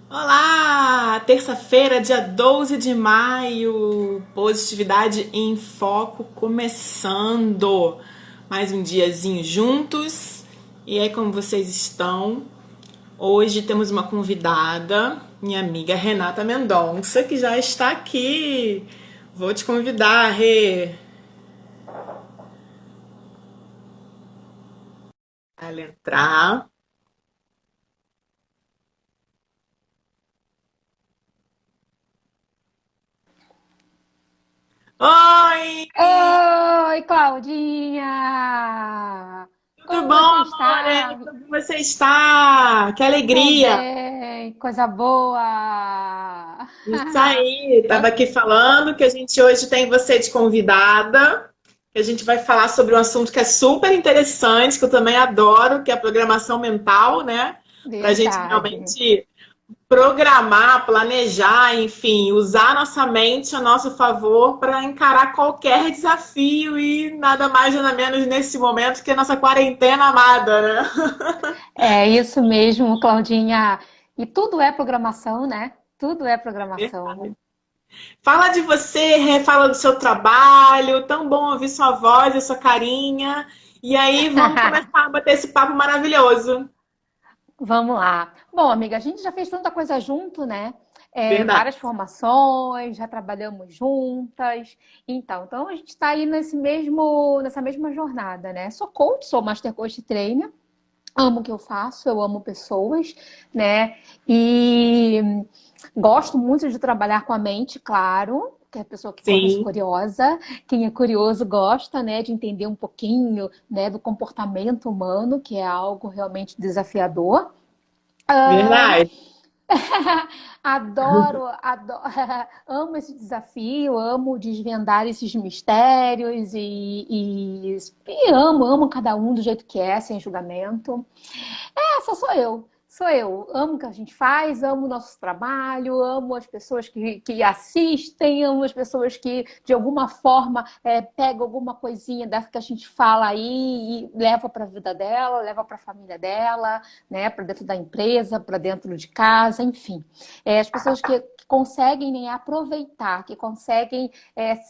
Olá! Terça-feira, dia 12 de maio, Positividade em Foco começando. Mais um diazinho juntos. E aí, como vocês estão? Hoje temos uma convidada, minha amiga Renata Mendonça, que já está aqui. Vou te convidar, Rê, a ela entrar. Oi! Oi, Claudinha! Tudo Como bom, você amore? está? Como você está? Que Tô alegria! bem, coisa boa! Isso aí, estava Eu- aqui falando que a gente hoje tem você de convidada, que a gente vai falar sobre um assunto que é super interessante, que eu também adoro, que é a programação mental, né? Para a gente Verdade. realmente programar, planejar, enfim, usar a nossa mente a nosso favor para encarar qualquer desafio e nada mais nada menos nesse momento que a nossa quarentena amada, né? É isso mesmo, Claudinha. E tudo é programação, né? Tudo é programação. Fala de você, fala do seu trabalho, tão bom ouvir sua voz e sua carinha. E aí, vamos começar a bater esse papo maravilhoso. Vamos lá. Bom, amiga, a gente já fez tanta coisa junto, né? Verdade. Várias formações, já trabalhamos juntas. Então a gente está aí nessa mesma jornada, né? Sou coach, sou Master Coach Trainer, amo o que eu faço, eu amo pessoas, né? E gosto muito de trabalhar com a mente, claro. Que é a pessoa que gosta de Sim, curiosa, quem é curioso gosta, né, de entender um pouquinho, né, do comportamento humano, que é algo realmente desafiador. verdade. Adoro, amo esse desafio, amo desvendar esses mistérios e amo cada um do jeito que é, sem julgamento. Essa sou eu. Sou eu. Amo o que a gente faz, amo o nosso trabalho, amo as pessoas que assistem, amo as pessoas que, de alguma forma, pegam alguma coisinha dessa que a gente fala aí e leva para a vida dela, leva para a família dela, né, para dentro da empresa, para dentro de casa, enfim. As pessoas que conseguem, né, aproveitar, que conseguem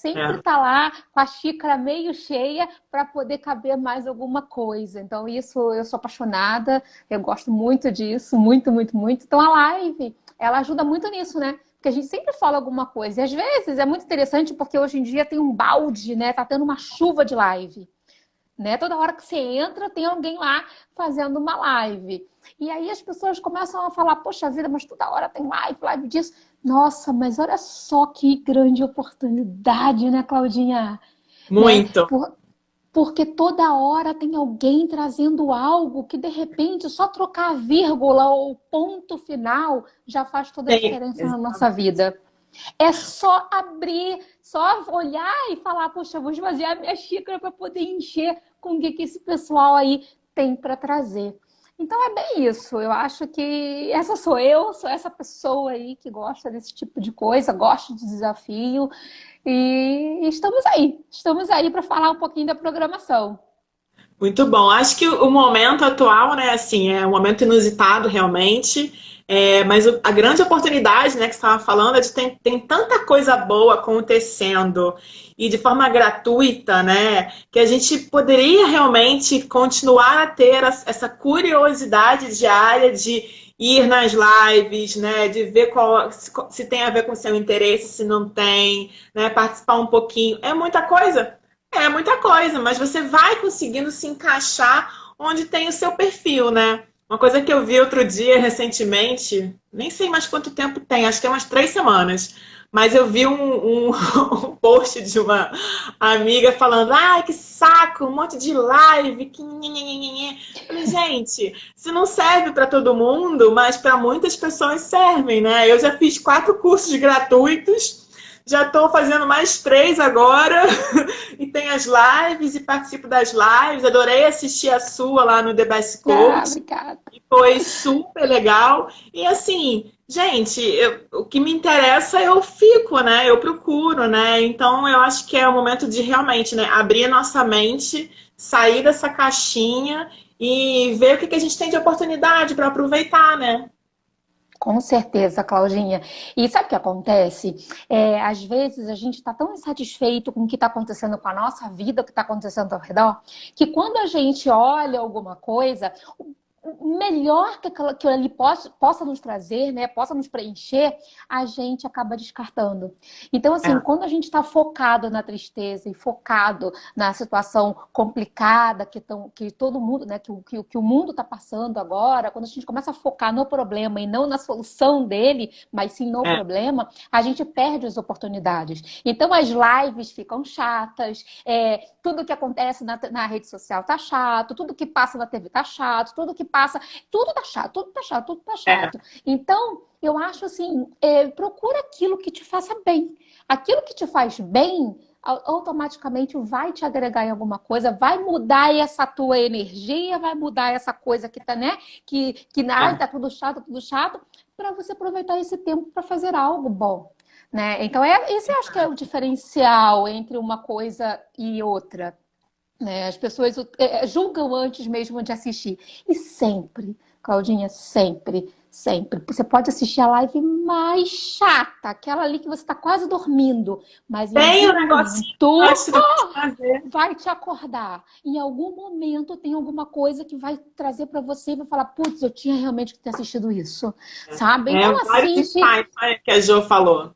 sempre É. estar lá com a xícara meio cheia para poder caber mais alguma coisa. Então, isso eu sou apaixonada, eu gosto muito disso, muito, muito, muito. Então, a live, ela ajuda muito nisso, né? Porque a gente sempre fala alguma coisa. E às vezes é muito interessante porque hoje em dia tem um balde, né? Tá tendo uma chuva de live, né? Toda hora que você entra, tem alguém lá fazendo uma live. E aí as pessoas começam a falar: poxa vida, mas toda hora tem live, live disso. Nossa, mas olha só que grande oportunidade, né, Claudinha? Né? Muito. Porque toda hora tem alguém trazendo algo que, de repente, só trocar a vírgula ou o ponto final já faz toda a Tem. diferença na nossa vida. É só abrir, só olhar e falar, poxa, vou esvaziar a minha xícara para poder encher com o que esse pessoal aí tem para trazer. Então é bem isso. Eu acho que essa sou eu, sou essa pessoa aí que gosta desse tipo de coisa, gosta de desafio. E estamos aí para falar um pouquinho da programação. Muito bom. Acho que o momento atual, né, assim, é um momento inusitado realmente, mas a grande oportunidade, né, que você estava falando, é de tem tanta coisa boa acontecendo e de forma gratuita, né, que a gente poderia realmente continuar a ter essa curiosidade diária de ir nas lives, né, de ver se tem a ver com o seu interesse, se não tem, né, participar um pouquinho. É muita coisa. É muita coisa, mas você vai conseguindo se encaixar onde tem o seu perfil, né? Uma coisa que eu vi outro dia, recentemente, nem sei mais quanto tempo tem, acho que é umas 3 semanas, mas eu vi um post de uma amiga falando: ai, que saco, um monte de live, que nhenhenhenhenhen. Falei, gente, se não serve para todo mundo, mas para muitas pessoas servem, né? Eu já fiz 4 cursos gratuitos, já estou fazendo mais 3 agora. E tem as lives e participo das lives. Adorei assistir a sua lá no The Best Ah, Coach. obrigada. Foi super legal. E assim, gente, o que me interessa eu fico, né? Eu procuro, né? Então eu acho que é o momento de realmente, né, abrir a nossa mente, sair dessa caixinha e ver o que a gente tem de oportunidade para aproveitar, né? Com certeza, Claudinha. E sabe o que acontece? Às vezes a gente está tão insatisfeito com o que está acontecendo com a nossa vida, o que está acontecendo ao redor, que quando a gente olha alguma coisa, o melhor que aquilo ali possa nos trazer, né, possa nos preencher, a gente acaba descartando. Então, assim, É, quando a gente está focado na tristeza e focado na situação complicada que todo mundo, né, que o mundo está passando agora, quando a gente começa a focar no problema e não na solução dele, mas sim no é, problema, a gente perde as oportunidades. Então, as lives ficam chatas, tudo que acontece na rede social tá chato, tudo que passa na TV tá chato, tudo que passa, tudo tá chato, tudo tá chato, tudo tá é. chato. Então, eu acho assim, procura aquilo que te faça bem. Aquilo que te faz bem, automaticamente vai te agregar em alguma coisa, vai mudar essa tua energia, vai mudar essa coisa que tá, né? Ai, É. tá tudo chato, para você aproveitar esse tempo para fazer algo bom. Né? Então, esse eu acho que é o diferencial entre uma coisa e outra. Né? As pessoas julgam antes mesmo de assistir. E sempre, Claudinha, sempre, sempre. Você pode assistir a live mais chata, aquela ali que você está quase dormindo, mas em Tem algum um negocinho momento extra pra fazer. vai te acordar. Em algum momento tem alguma coisa que vai trazer para você e vai falar, putz, eu tinha realmente que ter assistido isso, sabe? É, Então vários assiste. insights, né, que a Jo falou.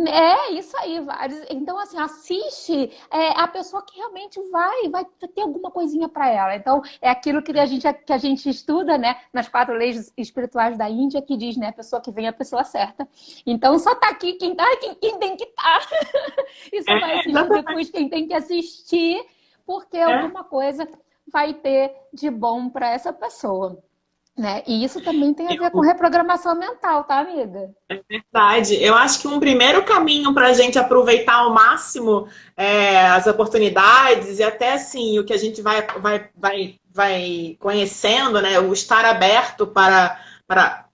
É isso aí, vários. Então, assim, assiste a pessoa que realmente vai ter alguma coisinha para ela. Então, é aquilo que a gente estuda, né, nas 4 leis espirituais da Índia, que diz, né, a pessoa que vem é a pessoa certa. Então, só tá aqui quem tem que estar. E só vai assistir Exatamente. depois quem tem que assistir, porque É. alguma coisa vai ter de bom para essa pessoa. Né? E isso também tem a ver com Eu reprogramação mental, tá, amiga? Verdade. Eu acho que um primeiro caminho para a gente aproveitar ao máximo as oportunidades e até assim o que a gente vai conhecendo, né? O estar aberto para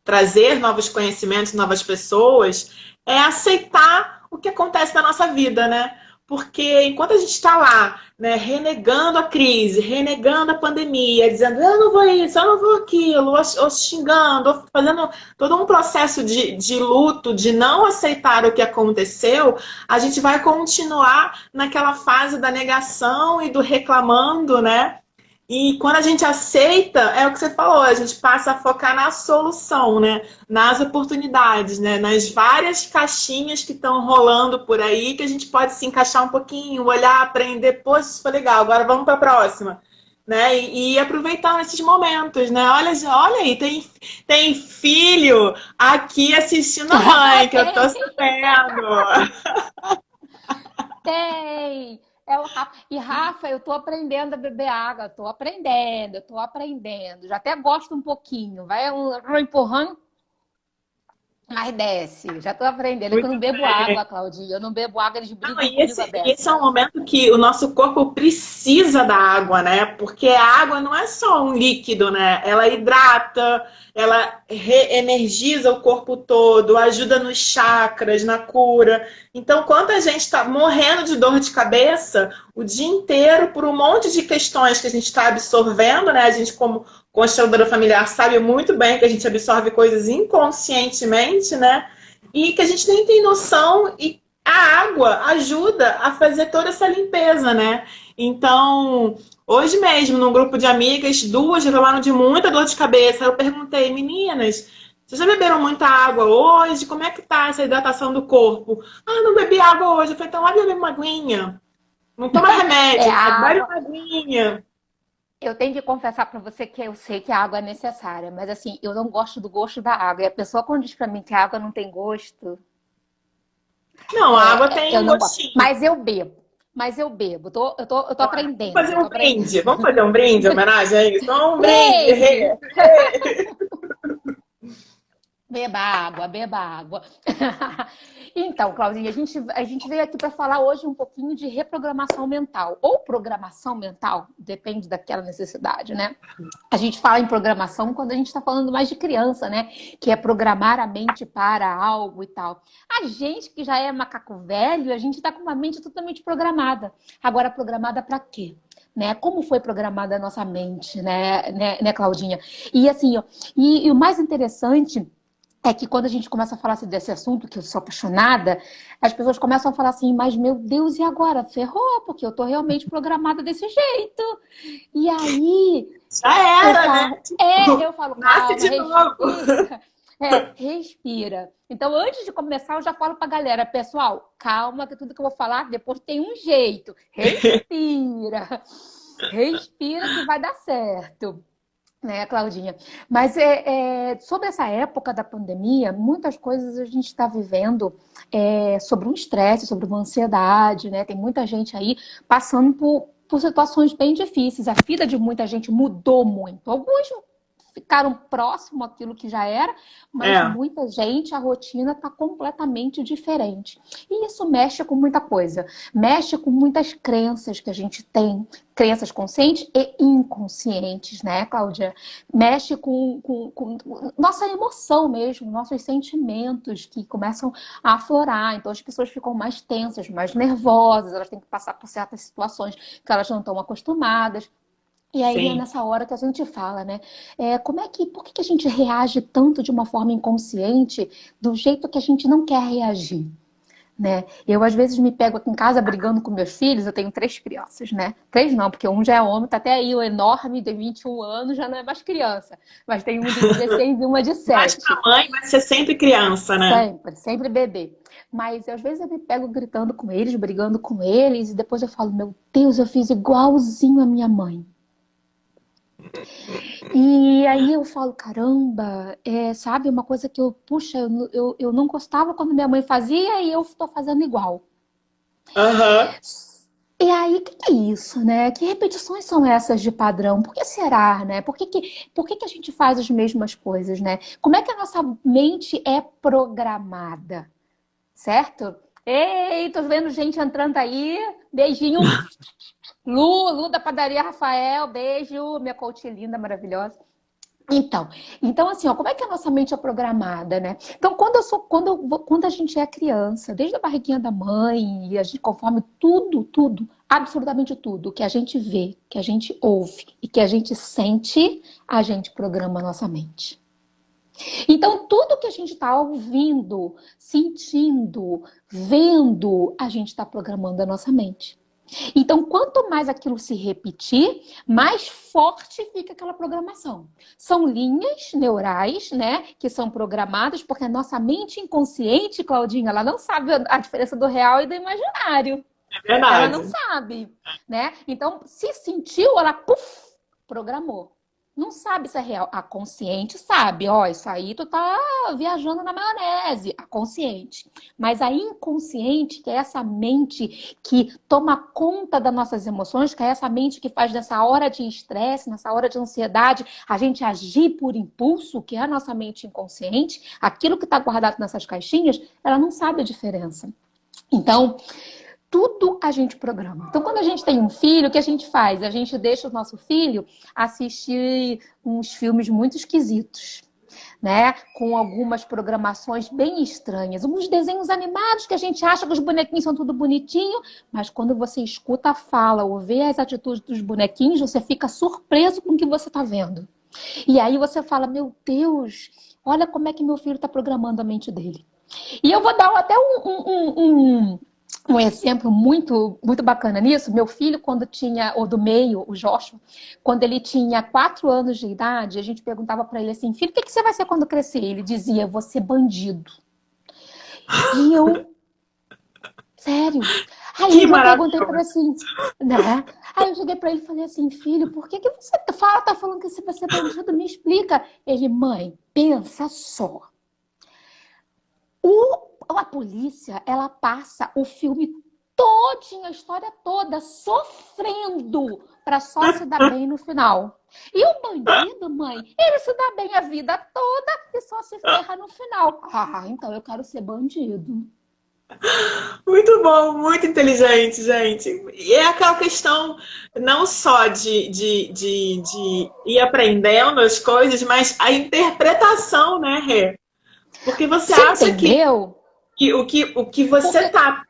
trazer novos conhecimentos, novas pessoas, é aceitar o que acontece na nossa vida, né? Porque enquanto a gente está lá, né, renegando a crise, renegando a pandemia, dizendo eu não vou isso, eu não vou aquilo, ou xingando, ou fazendo todo um processo de luto, de não aceitar o que aconteceu, a gente vai continuar naquela fase da negação e do reclamando, né? E quando a gente aceita, é o que você falou, a gente passa a focar na solução, né? Nas oportunidades, né? Nas várias caixinhas que estão rolando por aí, que a gente pode se encaixar um pouquinho, olhar, aprender, poxa, isso foi legal, agora vamos para a próxima. Né? E aproveitar esses momentos, né? Olha aí, tem filho aqui assistindo a mãe, que eu tô Tem! sabendo. Tem! É o Rafa. E Rafa, eu tô aprendendo a beber água, tô aprendendo. Já até gosto um pouquinho. Vai empurrando, mas desce. Já tô aprendendo. É que eu Muito não bebo bem. água, Claudinha. Eu não bebo água, eles Não, brigam e comigo esse, a e esse é um beça. momento que o nosso corpo precisa da água, né? Porque a água não é só um líquido, né? Ela hidrata, ela reenergiza o corpo todo, ajuda nos chakras, na cura. Então, quando a gente está morrendo de dor de cabeça o dia inteiro por um monte de questões que a gente está absorvendo, né? A gente, como consteladora familiar, sabe muito bem que a gente absorve coisas inconscientemente, né? E que a gente nem tem noção e a água ajuda a fazer toda essa limpeza, né? Então, hoje mesmo, num grupo de amigas, duas reclamaram de muita dor de cabeça. Eu perguntei, meninas, vocês já beberam muita água hoje? Como é que tá essa hidratação do corpo? Ah, não bebi água hoje. Eu falei, então vai beber uma aguinha. Não toma É remédio, a né? Bebe água. uma aguinha. Eu tenho que confessar pra você que eu sei que a água é necessária, mas assim, eu não gosto do gosto da água. E a pessoa quando diz pra mim que a água não tem gosto, Não, a água tem eu um não gosto. gostinho. Mas eu bebo. Mas eu bebo. Eu tô Vamos aprendendo. fazer Eu tô um aprendendo. brinde. Vamos fazer um brinde, em homenagem a isso? Um brinde. Brinde! Beba água, beba água. Então, Claudinha, a gente veio aqui para falar hoje um pouquinho de reprogramação mental, ou programação mental, depende daquela necessidade, né? A gente fala em programação quando a gente está falando mais de criança, né? Que é programar a mente para algo e tal. A gente que já é macaco velho, a gente está com uma mente totalmente programada. Agora, programada para quê? Né? Como foi programada a nossa mente, né, Claudinha? E assim, ó, e o mais interessante é que quando a gente começa a falar assim, desse assunto, que eu sou apaixonada, as pessoas começam a falar assim, mas meu Deus, e agora? Ferrou, porque eu tô realmente programada desse jeito. E aí Já eu era, né? falo, Tipo, eu falo, nasce calma, de novo. respira. Respira. Então, antes de começar, eu já falo pra galera, pessoal, calma, que tudo que eu vou falar depois tem um jeito. Respira. Respira que vai dar certo. Né, Claudinha? Mas sobre essa época da pandemia, muitas coisas a gente está vivendo sobre um estresse, sobre uma ansiedade, né? Tem muita gente aí passando por situações bem difíceis. A vida de muita gente mudou muito. Alguns ficaram próximo àquilo que já era, mas É, muita gente, a rotina está completamente diferente. E isso mexe com muita coisa. Mexe com muitas crenças que a gente tem, crenças conscientes e inconscientes, né, Cláudia? Mexe com nossa emoção mesmo, nossos sentimentos que começam a aflorar. Então as pessoas ficam mais tensas, mais nervosas, elas têm que passar por certas situações que elas não estão acostumadas. E aí é sim. nessa hora que a gente fala, né? Por que que a gente reage tanto de uma forma inconsciente, do jeito que a gente não quer reagir, né? Eu às vezes me pego aqui em casa brigando com meus filhos, eu tenho três crianças, né? Três não, porque um já é homem, tá até aí o enorme de 21 anos, já não é mais criança. Mas tem uma de 16 e uma de Mas pra 7. mãe vai ser sempre criança, né? Sempre, sempre bebê. Mas às vezes eu me pego gritando com eles, brigando com eles, e depois eu falo, meu Deus, eu fiz igualzinho a minha mãe. E aí eu falo, caramba, sabe, uma coisa que puxa, eu não gostava quando minha mãe fazia e eu estou fazendo igual. Aham. E aí, o que que é isso, né? Que repetições são essas de padrão? Por que será, né? Por que que a gente faz as mesmas coisas, né? Como é que a nossa mente é programada, certo? Ei, tô vendo gente entrando aí. Beijinho, Lu da padaria Rafael, beijo, minha coach linda, maravilhosa. Então, então assim, ó, como é que a nossa mente é programada, né? Então, quando a gente é criança, desde a barriguinha da mãe, e a gente, conforme tudo, absolutamente tudo que a gente vê, que a gente ouve e que a gente sente, a gente programa a nossa mente. Então, tudo que a gente está ouvindo, sentindo, vendo, a gente está programando a nossa mente. Então, quanto mais aquilo se repetir, mais forte fica aquela programação. São linhas neurais, né, que são programadas, porque a nossa mente inconsciente, Claudinha, ela não sabe a diferença do real e do imaginário. É Ela não verdade. sabe, né? Então, se sentiu, ela puf, programou. Não sabe se é real. A consciente sabe, ó, isso aí tu tá viajando na maionese, a consciente. Mas a inconsciente, que é essa mente que toma conta das nossas emoções, que é essa mente que faz nessa hora de estresse, nessa hora de ansiedade, a gente agir por impulso, que é a nossa mente inconsciente, aquilo que está guardado nessas caixinhas, ela não sabe a diferença. Então, tudo a gente programa. Então, quando a gente tem um filho, o que a gente faz? A gente deixa o nosso filho assistir uns filmes muito esquisitos, né? Com algumas programações bem estranhas. Uns desenhos animados que a gente acha que os bonequinhos são tudo bonitinho, mas quando você escuta a fala ou vê as atitudes dos bonequinhos, você fica surpreso com o que você está vendo. E aí você fala, meu Deus, olha como é que meu filho está programando a mente dele. E eu vou dar até um exemplo muito bacana nisso. Meu filho, quando tinha, ou do meio, o Joshua, quando ele tinha 4 anos de idade, a gente perguntava para ele assim, filho, o que você vai ser quando crescer? Ele dizia, vou ser bandido. E eu, sério. Aí Que um dia eu perguntei para ele maravilhoso. assim, né? Aí eu cheguei para ele e falei assim, filho, por que você tá falando que você vai ser bandido? Me explica. Ele, mãe, pensa só. A polícia, ela passa o filme todinho, a história toda, sofrendo para só se dar bem no final. E o bandido, mãe, ele se dá bem a vida toda e só se ferra no final. Ah, então eu quero ser bandido. Muito bom, muito inteligente, gente. E é aquela questão não só de ir aprendendo as coisas, mas a interpretação, né, Rê? Porque você Você acha entendeu? o que você Porque está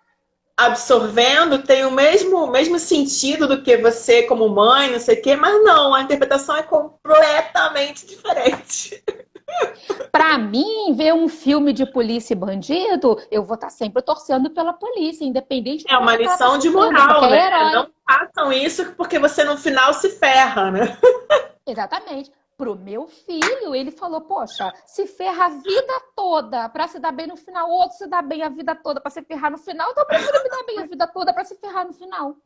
absorvendo tem o mesmo sentido do que você como mãe, não sei o quê, mas não, a interpretação é completamente diferente. Para mim, ver um filme de polícia e bandido, eu vou estar sempre torcendo pela polícia, independente do É uma que ela está lição de sofrendo, moral, porque é né? herói. Não façam isso porque você no final se ferra, né? Exatamente. Pro meu filho, ele falou: Poxa, se ferra a vida toda para se dar bem no final, o outro se dá bem a vida toda para se ferrar no final, então eu prefiro me dar bem a vida toda para se ferrar no final.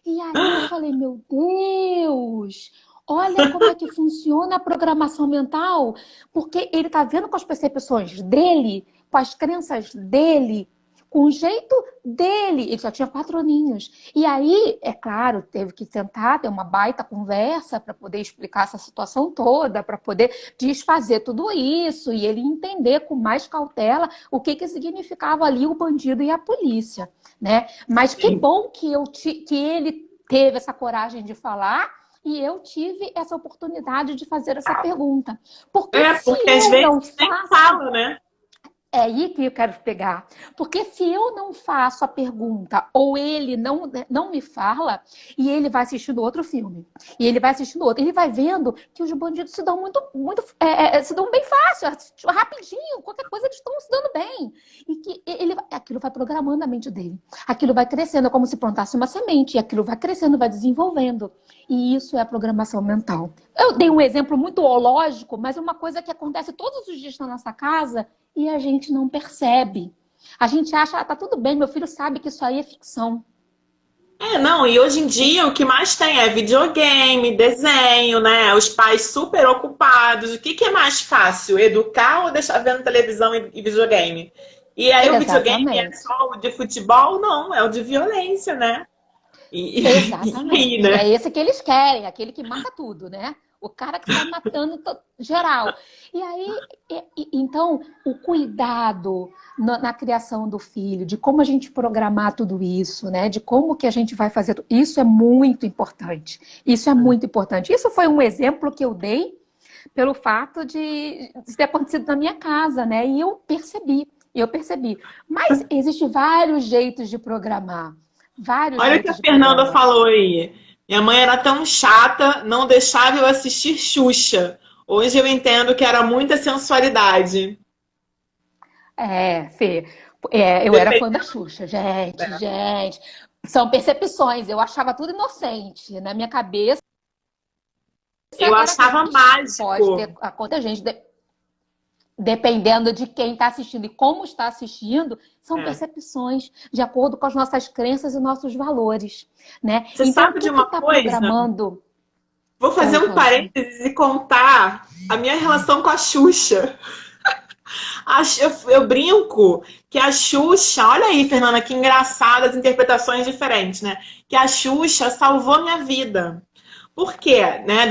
E aí eu falei: Meu Deus, olha como é que funciona a programação mental, porque ele tá vendo com as percepções dele, com as crenças dele, com o jeito dele. Ele só tinha 4 aninhos. E aí, é claro, teve que tentar ter uma baita conversa para poder explicar essa situação toda, para poder desfazer tudo isso e ele entender com mais cautela o que que significava ali o bandido e a polícia, né? Mas que bom que ele teve essa coragem de falar e eu tive essa oportunidade de fazer essa pergunta. Porque É, se porque às eu não vezes nem faço, fala, né? é aí que eu quero pegar. Porque se eu não faço a pergunta, ou ele não me fala, e ele vai assistindo outro filme, e ele vai assistindo outro, ele vai vendo que os bandidos se dão se dão bem fácil, rapidinho, qualquer coisa eles estão se dando bem. E que aquilo vai programando a mente dele. Aquilo vai crescendo, é como se plantasse uma semente, e aquilo vai crescendo, vai desenvolvendo. E isso é a programação mental. Eu dei um exemplo muito lógico, mas é uma coisa que acontece todos os dias na nossa casa e a gente não percebe. A gente acha, tá tudo bem, meu filho sabe que isso aí é ficção. É, não, e hoje em dia o que mais tem é videogame, desenho, né? Os pais super ocupados. O que que é mais fácil, educar ou deixar vendo televisão e videogame? E aí o videogame é Exatamente. só o de futebol? Não, é o de violência, né? E aí, Exatamente. É né? esse que eles querem, aquele que mata tudo, né? O cara que sai matando geral. E aí, então, o cuidado na criação do filho, de como a gente programar tudo isso, né? De como que a gente vai fazer isso é muito importante. Isso é muito importante. Isso foi um exemplo que eu dei pelo fato de ter acontecido na minha casa, né? E eu percebi. Eu percebi. Mas existem vários jeitos de programar. Vários Olha o que a jeitos de Fernanda programar. falou aí. Minha mãe era tão chata, não deixava eu assistir Xuxa. Hoje eu entendo que era muita sensualidade. É, Fê, eu era fã da Depende, Xuxa, gente, né? gente. São percepções, eu achava tudo inocente. Na minha cabeça Eu era assim, achava pode mágico. ter acontecido, gente, dependendo de quem está assistindo e como está assistindo, são É. percepções de acordo com as nossas crenças e nossos valores, né? Você Então, sabe de tu que uma está coisa? programando... Vou fazer Oi, um conta. parênteses e contar a minha relação com a Xuxa. Eu brinco que a Xuxa, olha aí, Fernanda, que engraçadas interpretações diferentes, né? Que a Xuxa salvou minha vida. Por quê? Né?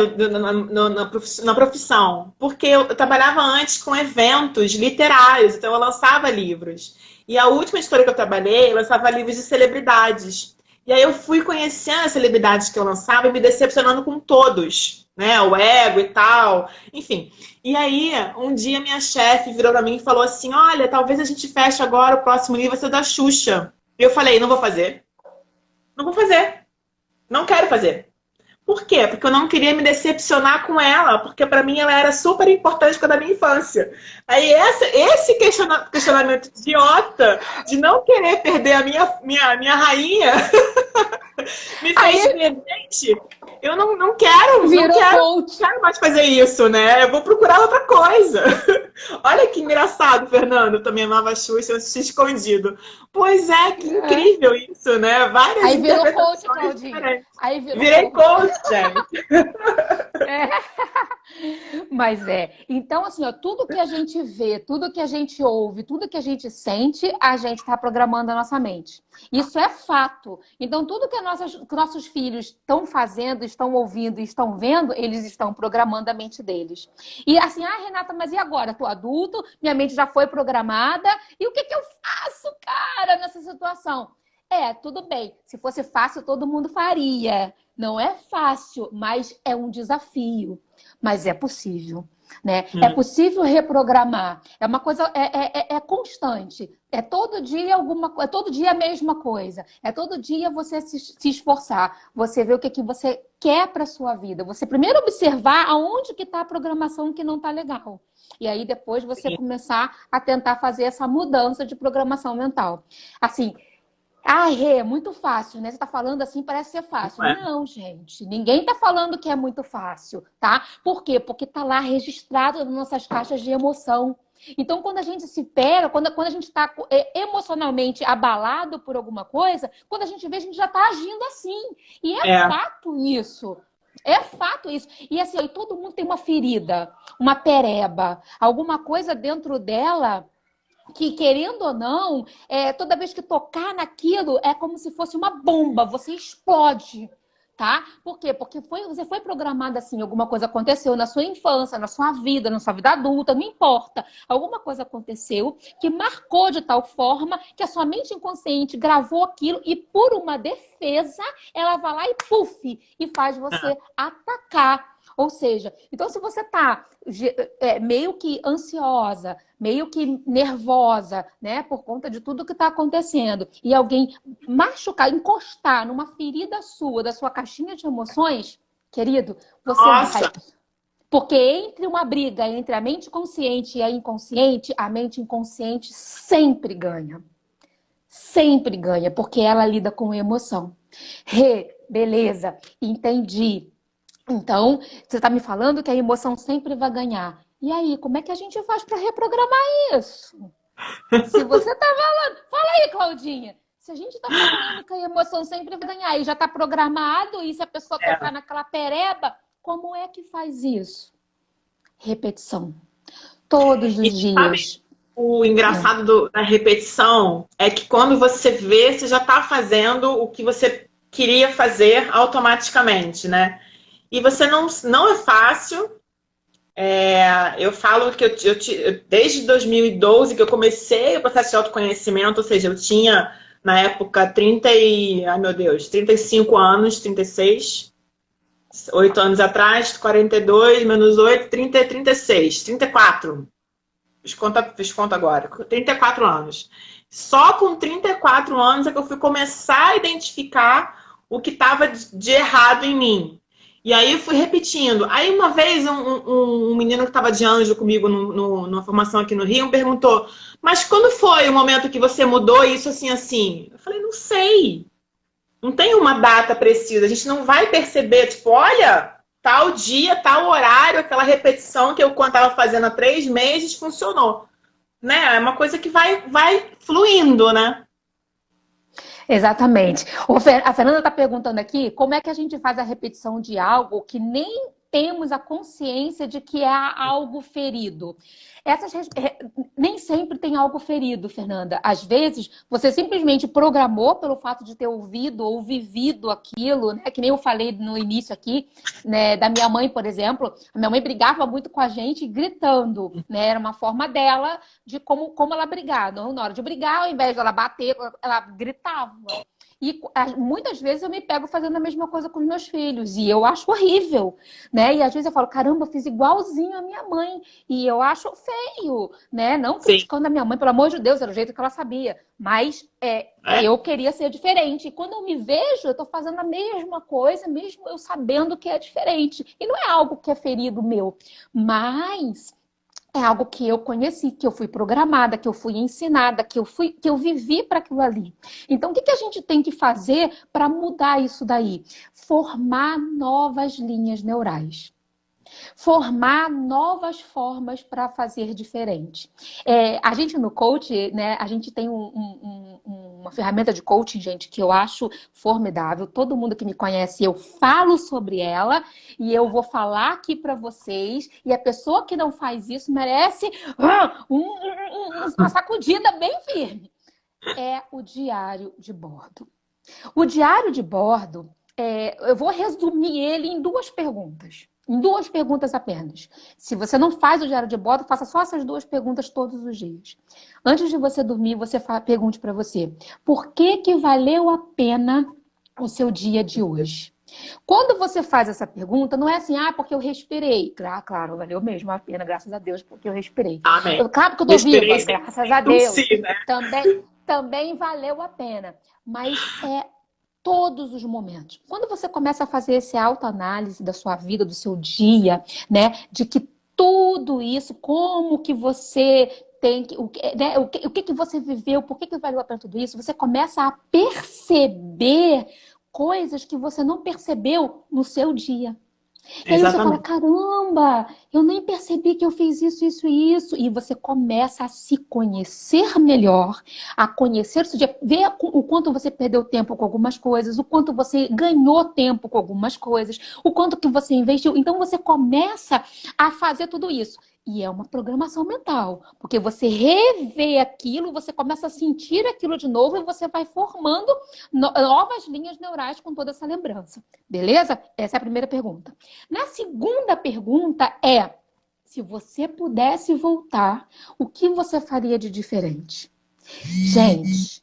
Na profissão. Porque eu trabalhava antes com eventos literários, então eu lançava livros. E a última história que eu trabalhei, eu lançava livros de celebridades. E aí eu fui conhecendo as celebridades que eu lançava e me decepcionando com todos, né? O ego e tal, enfim. E aí, um dia minha chefe virou pra mim e falou assim: Olha, talvez a gente feche agora o próximo livro, vai ser da Xuxa. E eu falei: Não vou fazer. Não vou fazer. Não quero fazer. Por quê? Porque eu não queria me decepcionar com ela, porque para mim ela era super importante com a da minha infância. Aí esse questionamento idiota de não querer perder a minha rainha me fez Aí ver, gente, eu não quero, não virou quero, não coach. quero mais fazer isso, né? Eu vou procurar outra coisa. Olha que engraçado, Fernando, eu também amava a Xuxa, eu assisti escondido. Pois é, que É. incrível isso, né? Várias Aí virou coach, interpretações Claudinha. diferentes. Aí virou Virei coach. coach, gente. É. Mas é. Então, assim, ó, tudo que a gente vê, tudo que a gente ouve, tudo que a gente sente, a gente está programando a nossa mente. Isso é fato. Então, tudo que nossos filhos estão fazendo, estão ouvindo e estão vendo, eles estão programando a mente deles. E assim, Renata, mas e agora? Tô adulto, minha mente já foi programada, e o que que eu faço, cara, nessa situação? Tudo bem. Se fosse fácil, todo mundo faria. Não é fácil, mas é um desafio. Mas é possível. né? É possível reprogramar. É uma coisa, é constante. É todo dia é todo dia a mesma coisa. É todo dia você se esforçar. Você vê o que, que você quer para sua vida. Você primeiro observar aonde que está a programação que não está legal. E aí depois você começar a tentar fazer essa mudança de programação mental. Assim, Rê, é muito fácil, né? Você tá falando assim, parece ser fácil. Não, gente, ninguém tá falando que é muito fácil, tá? Por quê? Porque tá lá registrado nas nossas caixas de emoção. Então, quando a gente se pega, quando a gente está emocionalmente abalado por alguma coisa, quando a gente vê, a gente já está agindo assim. E fato isso. É fato isso. E assim, aí todo mundo tem uma ferida, uma pereba, alguma coisa dentro dela que, querendo ou não, toda vez que tocar naquilo, é como se fosse uma bomba, você explode, tá? Por quê? Porque você foi programado assim, alguma coisa aconteceu na sua infância, na sua vida adulta, não importa. Alguma coisa aconteceu que marcou de tal forma que a sua mente inconsciente gravou aquilo e, por uma defesa, ela vai lá e puf, e faz você atacar. Ou seja, então se você tá meio que ansiosa, meio que nervosa, né, por conta de tudo que está acontecendo, e alguém machucar, encostar numa ferida sua, da sua caixinha de emoções, querido, você vai. Porque entre uma briga entre a mente consciente e a inconsciente, a mente inconsciente sempre ganha. Sempre ganha, porque ela lida com emoção. Beleza, entendi. Então, você está me falando que a emoção sempre vai ganhar. E aí, como é que a gente faz para reprogramar isso? Se você está falando... Fala aí, Claudinha. Se a gente está falando que a emoção sempre vai ganhar e já está programado, e se a pessoa tocar naquela pereba, como é que faz isso? Repetição. Todos os dias. Sabe, o engraçado da repetição é que quando você vê, você já está fazendo o que você queria fazer automaticamente, né? E você não é fácil. Eu falo que desde 2012 que eu comecei o processo de autoconhecimento, ou seja, eu tinha na época 35 anos, 36, 8 anos atrás, 42 menos 8, 30, 36, 34. Fiz conta agora, 34 anos. Só com 34 anos é que eu fui começar a identificar o que estava de errado em mim. E aí eu fui repetindo. Aí uma vez um menino que estava de anjo comigo numa formação aqui no Rio me perguntou: mas quando foi o momento que você mudou isso assim, assim? Eu falei, não sei. Não tem uma data precisa. A gente não vai perceber, tipo, olha, tal dia, tal horário, aquela repetição que eu estava fazendo há 3 meses funcionou. Né? É uma coisa que vai fluindo, né? Exatamente. A Fernanda está perguntando aqui como é que a gente faz a repetição de algo que nem temos a consciência de que é algo ferido. Nem sempre tem algo ferido, Fernanda. Às vezes, você simplesmente programou pelo fato de ter ouvido ou vivido aquilo, né? Que nem eu falei no início aqui, né? Da minha mãe, por exemplo. A minha mãe brigava muito com a gente gritando, né? Era uma forma dela de como ela brigava. Então, na hora de brigar, ao invés de ela bater, ela gritava. E muitas vezes eu me pego fazendo a mesma coisa com os meus filhos. E eu acho horrível, né? E às vezes eu falo, caramba, eu fiz igualzinho a minha mãe. E eu acho feio, né? Não criticando a minha mãe, pelo amor de Deus, era o jeito que ela sabia. Mas eu queria ser diferente. E quando eu me vejo, eu tô fazendo a mesma coisa, mesmo eu sabendo que é diferente. E não é algo que é ferido meu. Mas... é algo que eu conheci, que eu fui programada, que eu fui ensinada, que eu vivi para aquilo ali. Então, o que a gente tem que fazer para mudar isso daí? Formar novas linhas neurais. Formar novas formas para fazer diferente. A gente no coach, né, a gente tem uma ferramenta de coaching, gente, que eu acho formidável. Todo mundo que me conhece, eu falo sobre ela e eu vou falar aqui para vocês. E a pessoa que não faz isso merece uma sacudida bem firme. É o diário de bordo. O diário de bordo, eu vou resumir ele em 2 perguntas. Em 2 perguntas apenas. Se você não faz o diário de bordo, faça só essas 2 perguntas todos os dias. Antes de você dormir, você pergunte para você: por que valeu a pena o seu dia de hoje? Quando você faz essa pergunta, não é assim, porque eu respirei. Claro, valeu mesmo a pena, graças a Deus, porque eu respirei. Amém. Claro que eu tô Respirei viva, sem graças a Deus. tossir, né? Também valeu a pena. Mas é todos os momentos. Quando você começa a fazer esse autoanálise da sua vida, do seu dia, né? De que tudo isso, como que você tem que, né, o que você viveu, por que valeu a pena tudo isso, você começa a perceber coisas que você não percebeu no seu dia. E aí você fala, Exatamente. caramba, eu nem percebi que eu fiz isso, isso e isso. E você começa a se conhecer melhor, a conhecer o seu dia, ver o quanto você perdeu tempo com algumas coisas, o quanto você ganhou tempo com algumas coisas, o quanto que você investiu. Então você começa a fazer tudo isso. E é uma programação mental, porque você revê aquilo, você começa a sentir aquilo de novo e você vai formando novas linhas neurais com toda essa lembrança. Beleza? Essa é a primeira pergunta. Na segunda pergunta é: se você pudesse voltar, o que você faria de diferente? Gente,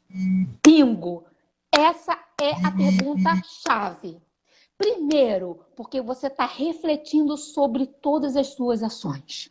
bingo! Essa é a pergunta-chave. Primeiro, porque você está refletindo sobre todas as suas ações.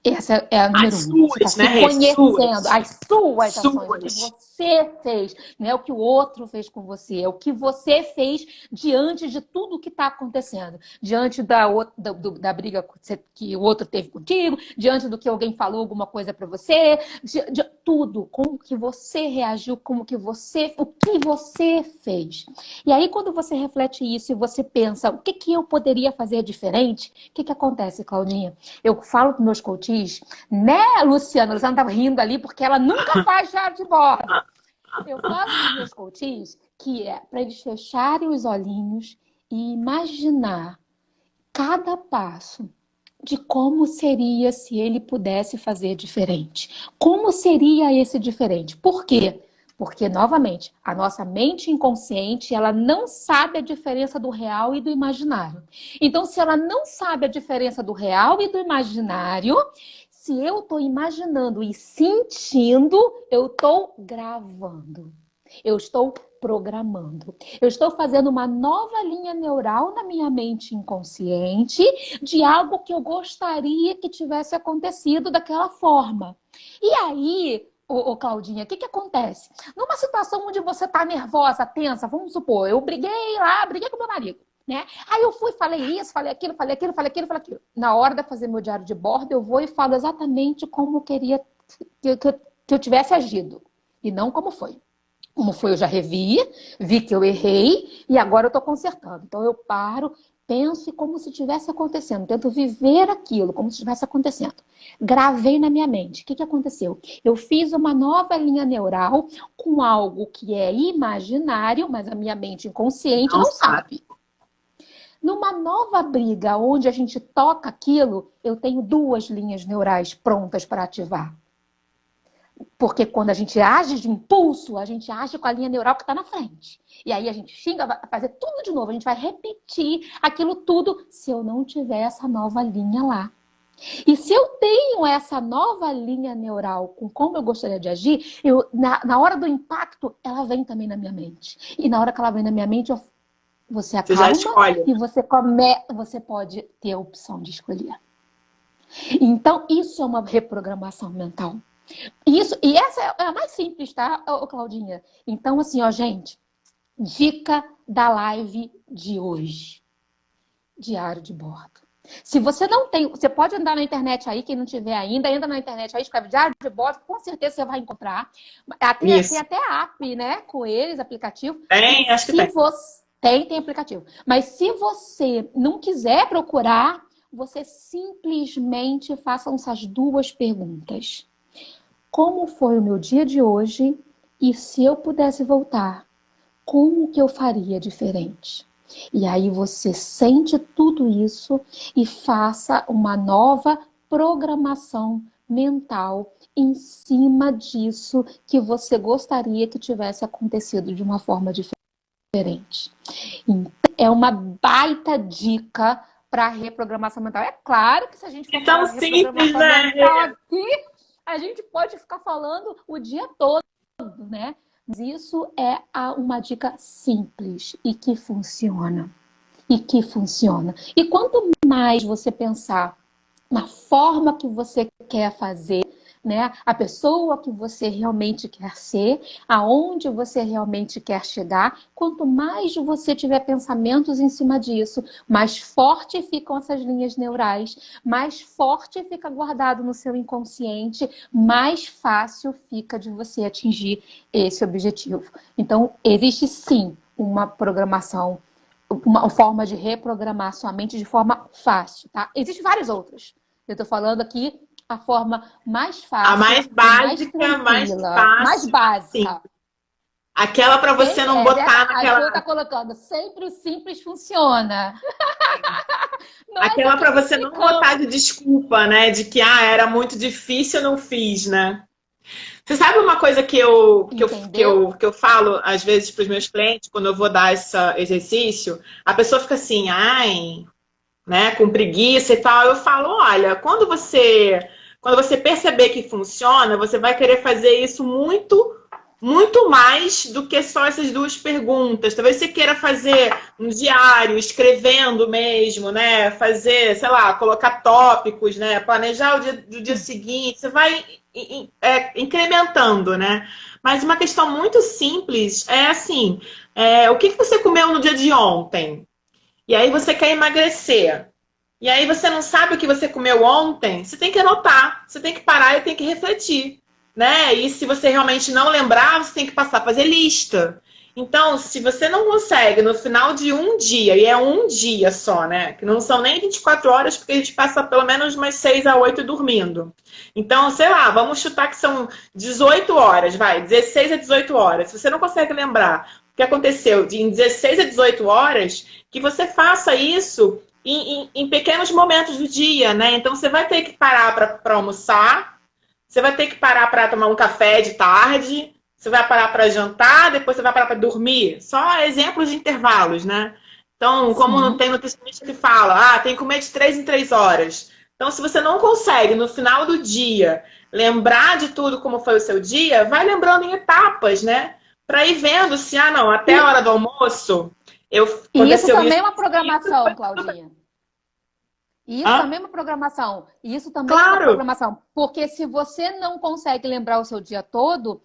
Essa é a As número um. Você está suas, se né, Rê? conhecendo, Suas. as suas ações, o que Suas. você fez, não é o que o outro fez com você, é o que você fez diante de tudo que está acontecendo, diante da briga que o outro teve contigo, diante do que alguém falou alguma coisa para você, de tudo, como que você reagiu, o que você fez. E aí, quando você reflete isso e você pensa, o que eu poderia fazer diferente, o que acontece, Claudinha? Eu falo para meus coaches, né, Luciana? A Luciana estava rindo ali porque ela nunca faz diário de bordo. Eu falo para os meus coaches que é para eles fecharem os olhinhos e imaginar cada passo de como seria se ele pudesse fazer diferente. Como seria esse diferente? Por quê? Porque, novamente, a nossa mente inconsciente, ela não sabe a diferença do real e do imaginário. Então, se ela não sabe a diferença do real e do imaginário, se eu estou imaginando e sentindo, eu estou gravando. Eu estou programando. Eu estou fazendo uma nova linha neural na minha mente inconsciente de algo que eu gostaria que tivesse acontecido daquela forma. E aí, Claudinha, o que acontece? Numa situação onde você está nervosa, tensa, vamos supor, eu briguei com meu marido, né? Aí eu fui, falei isso, falei aquilo, falei aquilo, falei aquilo, falei aquilo. Na hora de fazer meu diário de bordo, eu vou e falo exatamente como eu queria que eu tivesse agido. E não como foi. Como foi, eu já revi, vi que eu errei e agora eu estou consertando. Então eu paro, penso como se estivesse acontecendo. Tento viver aquilo como se estivesse acontecendo. Gravei na minha mente. O que aconteceu? Eu fiz uma nova linha neural com algo que é imaginário, mas a minha mente inconsciente Não não sabe. sabe. Numa nova briga onde a gente toca aquilo, eu tenho duas linhas neurais prontas para ativar. Porque quando a gente age de impulso, a gente age com a linha neural que está na frente. E aí a gente xinga, vai fazer tudo de novo. A gente vai repetir aquilo tudo se eu não tiver essa nova linha lá. E se eu tenho essa nova linha neural com como eu gostaria de agir, na hora do impacto, ela vem também na minha mente. E na hora que ela vem na minha mente, você Você já acalma escolhe. e você pode ter a opção de escolher. Então, isso é uma reprogramação mental. E essa é a mais simples, tá, Claudinha? Então, assim, gente, dica da live de hoje. Diário de bordo. Se você não tem, você pode andar na internet aí, quem não tiver ainda, entra na internet aí, escreve diário de bordo, com certeza você vai encontrar. Tem até app, né, com eles, aplicativo. Tem, acho que tem. Tem aplicativo. Mas se você não quiser procurar, você simplesmente faça essas duas perguntas. Como foi o meu dia de hoje? E se eu pudesse voltar, como que eu faria diferente? E aí você sente tudo isso e faça uma nova programação mental em cima disso que você gostaria que tivesse acontecido de uma forma diferente. Então, é uma baita dica para reprogramação mental. É claro que se a gente for Tão falar de simples, reprogramação né? mental aqui, a gente pode ficar falando o dia todo, né? Mas isso é uma dica simples e que funciona. E que funciona. E quanto mais você pensar na forma que você quer fazer, né? A pessoa que você realmente quer ser, aonde você realmente quer chegar, quanto mais você tiver pensamentos em cima disso, mais forte ficam essas linhas neurais, mais forte fica guardado no seu inconsciente, mais fácil fica de você atingir esse objetivo. Então, existe sim uma programação, uma forma de reprogramar sua mente de forma fácil, tá? Existem várias outras. Eu tô falando aqui a forma mais A fácil, mais mais básica, mais tranquila, mais fácil, sim. básica. Aquela para você Sempre, não botar a Jo tá naquela. colocando, sempre o simples funciona. Nós Aquela aqui para você não explicamos. botar de desculpa, né? De que era muito difícil, eu não fiz, né? Você sabe uma coisa Entendeu? que eu falo às vezes para os meus clientes, quando eu vou dar esse exercício, a pessoa fica assim, ai, né, com preguiça e tal. Eu falo, olha, quando você perceber que funciona, você vai querer fazer isso muito mais do que só essas duas perguntas. Talvez você queira fazer um diário, escrevendo mesmo, né? Fazer, sei lá, colocar tópicos, né? Planejar o dia do dia seguinte. Você vai incrementando, né? Mas uma questão muito simples é assim: o que você comeu no dia de ontem? E aí você quer emagrecer. E aí você não sabe o que você comeu ontem, você tem que anotar, você tem que parar e tem que refletir, né? E se você realmente não lembrar, você tem que passar a fazer lista. Então, se você não consegue no final de um dia, e é um dia só, né? Que não são nem 24 horas, porque a gente passa pelo menos umas 6 a 8 dormindo. Então, sei lá, vamos chutar que são 18 horas, vai, 16 a 18 horas. Se você não consegue lembrar o que aconteceu em 16 a 18 horas, que você faça isso em pequenos momentos do dia, né? Então você vai ter que parar para almoçar, você vai ter que parar para tomar um café de tarde, você vai parar para jantar, depois você vai parar para dormir. Só exemplos de intervalos, né? Então, como não Sim. tem nutricionista que fala, tem que comer de 3 em 3 horas. Então, se você não consegue, no final do dia, lembrar de tudo como foi o seu dia, vai lembrando em etapas, né? Para ir vendo se, não, até a E, hora do almoço, e isso aconteceu também isso. é uma programação, Claudinha. E isso Hã? também é uma programação. E isso também é uma Claro, programação. Porque se você não consegue lembrar o seu dia todo,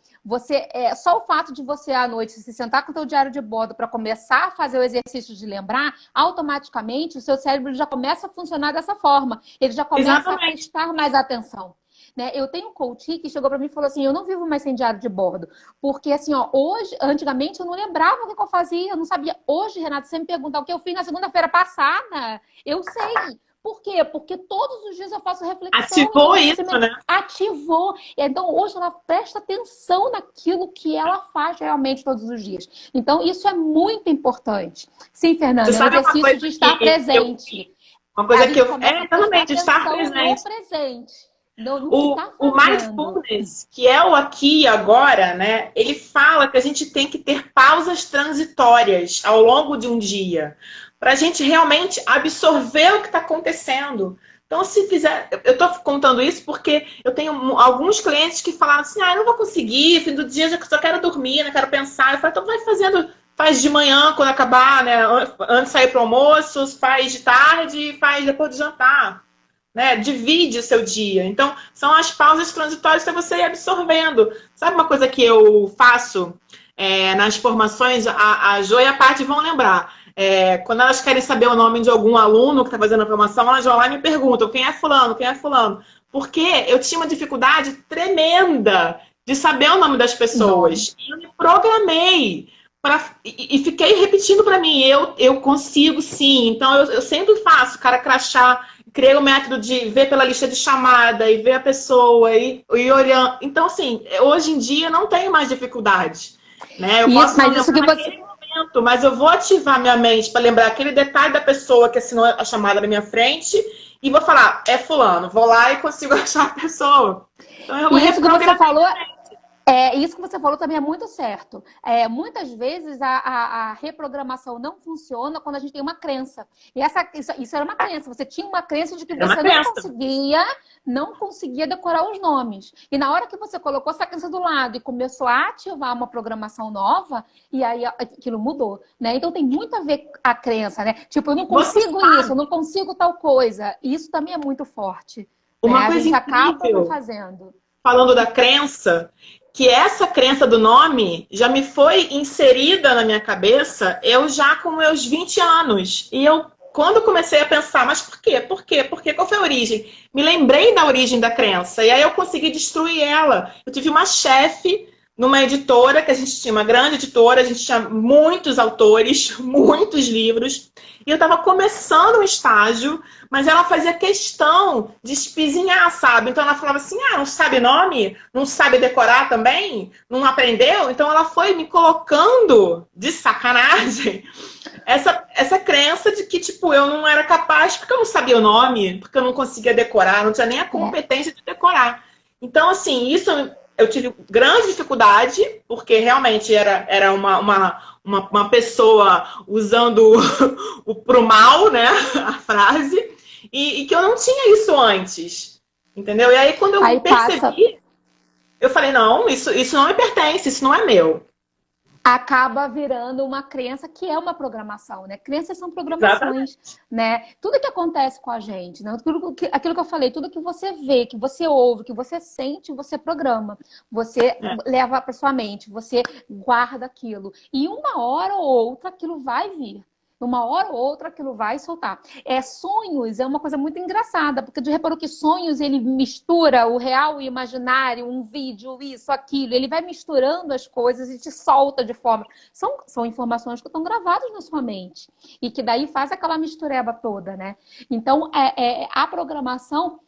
só o fato de você à noite se sentar com o seu diário de bordo para começar a fazer o exercício de lembrar, automaticamente o seu cérebro já começa a funcionar dessa forma. Ele já começa a exatamente. prestar mais atenção. Né? Eu tenho um coach que chegou para mim e falou assim: eu não vivo mais sem diário de bordo. Porque assim, ó, antigamente eu não lembrava o que eu fazia, eu não sabia. Hoje, Renata, você me pergunta o que eu fiz na segunda-feira passada, eu sei. Por quê? Porque todos os dias eu faço reflexão, Ativou então isso, né? ativou. Então hoje ela presta atenção naquilo que ela faz realmente todos os dias. Então isso é muito importante. Sim, Você Fernanda, é um sabe uma exercício coisa de estar que eu presente. uma A coisa que gente eu começa a prestar exatamente estar atenção no presente. presente, no que está O fazendo. mindfulness, que é o aqui e agora, né? Ele fala que a gente tem que ter pausas transitórias ao longo de um dia, para a gente realmente absorver o que está acontecendo. Então, se fizer. Eu estou contando isso porque eu tenho alguns clientes que falaram assim: eu não vou conseguir, fim do dia eu só quero dormir, não quero pensar. Eu falei: então vai fazendo, faz de manhã quando acabar, né? Antes de sair para o almoço, faz de tarde, faz depois do jantar. Né? Divide o seu dia. Então, são as pausas transitórias para você ir absorvendo. Sabe uma coisa que eu faço nas formações? A Jo e a Paty vão lembrar. Quando elas querem saber o nome de algum aluno que está fazendo a formação, elas vão lá e me perguntam quem é fulano, quem é fulano. Porque eu tinha uma dificuldade tremenda de saber o nome das Nome. pessoas. E eu me programei. E fiquei repetindo para mim, eu consigo sim. Então eu sempre faço, cara crachá, criei o método de ver pela lista de chamada e ver a pessoa e olhando. Então, assim, hoje em dia não tenho mais dificuldade. Né? Eu Isso, posso não mas isso lembrar que você. naquele momento, mas eu vou ativar minha mente para lembrar aquele detalhe da pessoa que assinou a chamada na minha frente e vou falar, é fulano, vou lá e consigo achar a pessoa. Então eu E isso que você reprogramei. falou Isso que você falou também é muito certo. Muitas vezes a reprogramação não funciona quando a gente tem uma crença. E isso era uma crença. Você tinha uma crença de que É uma você crença. não conseguia decorar os nomes. E na hora que você colocou essa crença do lado e começou a ativar uma programação nova, e aí aquilo mudou, né? Então tem muito a ver a crença, né? Tipo, eu não Você consigo isso, eu não consigo tal coisa. Isso também é muito forte, né? uma A coisa gente acaba não incrível, fazendo. falando da crença, que essa crença do nome já me foi inserida na minha cabeça, eu já com meus 20 anos. E eu, quando comecei a pensar, mas por quê? Por quê? Por quê? Qual foi a origem? Me lembrei da origem da crença. E aí eu consegui destruir ela. Eu tive uma chefe numa editora, que a gente tinha uma grande editora, a gente tinha muitos autores, muitos livros. E eu estava começando um estágio, mas ela fazia questão de espizinhar, sabe? Então ela falava assim: ah, não sabe nome? Não sabe decorar também? Não aprendeu? Então ela foi me colocando de sacanagem essa crença de que, tipo, eu não era capaz porque eu não sabia o nome, porque eu não conseguia decorar, não tinha nem a É. competência de decorar. Então, assim, isso eu tive grande dificuldade, porque realmente era uma pessoa usando pro mal, né, a frase, e que eu não tinha isso antes, entendeu? E aí, quando eu Aí passa. percebi, eu falei, não, isso não me pertence, isso não é meu. Acaba virando uma crença que é uma programação, né? Crenças são programações, Exatamente. né? Tudo que acontece com a gente, né? Aquilo que eu falei, tudo que você vê, que você ouve, que você sente, você programa. Você É, leva para sua mente, você guarda aquilo. E uma hora ou outra aquilo vai vir. Uma hora ou outra aquilo vai soltar. Sonhos é uma coisa muito engraçada, porque já reparou que sonhos ele mistura o real e o imaginário, um vídeo, isso, aquilo. Ele vai misturando as coisas e te solta de forma. São informações que estão gravadas na sua mente. E que daí faz aquela mistureba toda, né? Então, a programação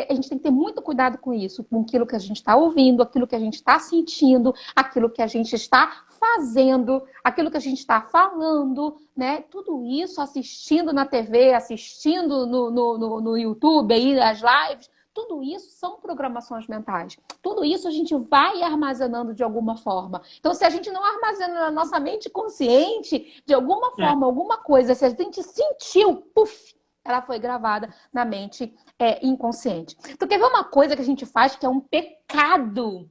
a gente tem que ter muito cuidado com isso, com aquilo que a gente está ouvindo, aquilo que a gente está sentindo, aquilo que a gente está fazendo, aquilo que a gente está falando, né? Tudo isso assistindo na TV, assistindo no YouTube, aí, as lives, tudo isso são programações mentais. Tudo isso a gente vai armazenando de alguma forma. Então, se a gente não armazena na nossa mente consciente, de alguma é. forma, alguma coisa, se a gente sentiu, puf, ela foi gravada na mente inconsciente. Tu quer ver uma coisa que a gente faz que é um pecado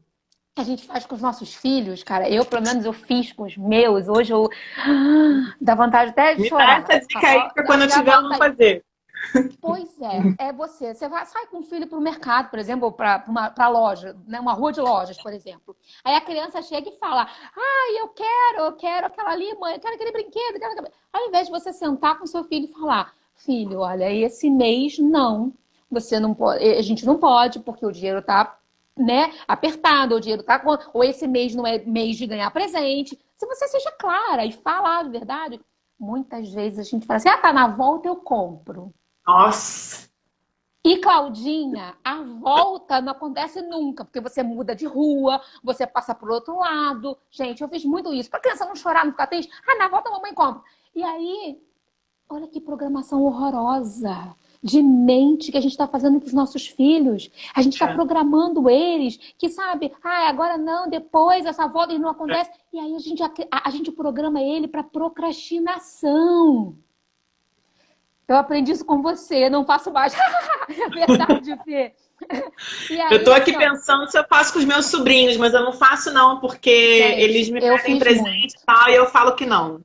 que a gente faz com os nossos filhos, cara? Eu, pelo menos, eu fiz com os meus. Hoje eu dá vontade até de Me dá chorar. essa dica aí para quando eu Já tiver eu volta não aí. fazer. Pois é você. Você sai com o filho para o mercado, por exemplo, ou para loja, né? Uma rua de lojas, por exemplo. Aí a criança chega e fala: ai, eu quero aquela ali, mãe, eu quero aquele brinquedo. Ao invés de você sentar com seu filho e falar: filho, olha, esse mês não. Você não pode, a gente não pode, porque o dinheiro tá, né, apertado, o dinheiro tá ou esse mês não é mês de ganhar presente. Se você seja clara e falar a verdade, muitas vezes a gente fala assim: ah, tá na volta, eu compro. Nossa, E Claudinha, a volta não acontece nunca, porque você muda de rua, você passa pro outro lado. Gente, eu fiz muito isso. Pra criança não chorar, não ficar triste. Ah, na volta a mamãe compra. E aí, olha que programação horrorosa de mente que a gente está fazendo para os nossos filhos. A gente está é, programando eles, que sabe, ah, agora não, depois essa volta e não acontece. E aí a gente programa ele para procrastinação. Eu aprendi isso com você, não faço mais. É verdade, Fê. E eu aí, tô aqui assim, ó, pensando se eu faço com os meus sobrinhos, mas eu não faço não, porque eles gente, me eu pedem fiz presente muito. e tal, e eu falo que não.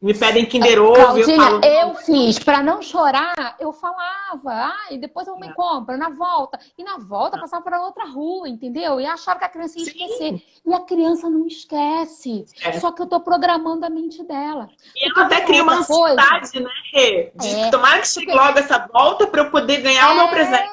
Me pedem Kinder Ovo e eu Claudinha, falo não. eu fiz. Para não chorar, eu falava. Ah, e depois a mamãe compra, na volta. E na volta passava para outra rua, entendeu? E achava que a criança ia esquecer. Sim, E a criança não esquece. é. Só que eu tô programando a mente dela. E Tu ela quer ver até uma cria uma outra coisa? ansiedade, né, Rê? De que É. tomara que chegue Porque logo essa volta para eu poder ganhar o meu presente.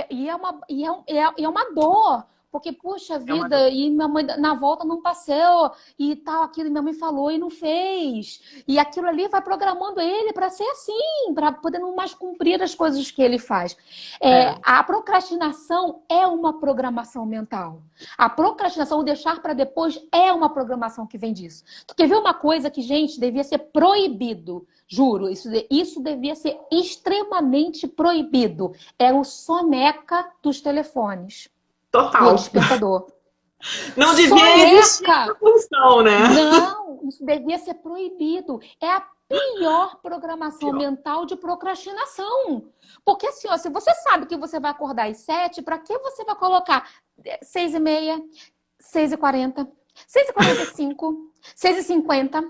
E é uma dor, porque, puxa É uma vida, dor. e minha mãe na volta não passou, e tal, aquilo, e minha mãe falou e não fez. E aquilo ali vai programando ele para ser assim, para poder não mais cumprir as coisas que ele faz. É. A procrastinação é uma programação mental. A procrastinação, o deixar para depois, é uma programação que vem disso. Tu quer ver uma coisa que, gente, devia ser proibido? Juro, isso devia ser extremamente proibido. É o soneca dos telefones. o Total. despertador. Não devia existir Soneca! essa função, né? Não, isso devia ser proibido. É a pior programação Pior. mental de procrastinação. Porque assim, ó, se você sabe que você vai acordar às 7, para que você vai colocar 6h30, 6h40, 6h45, 6h50,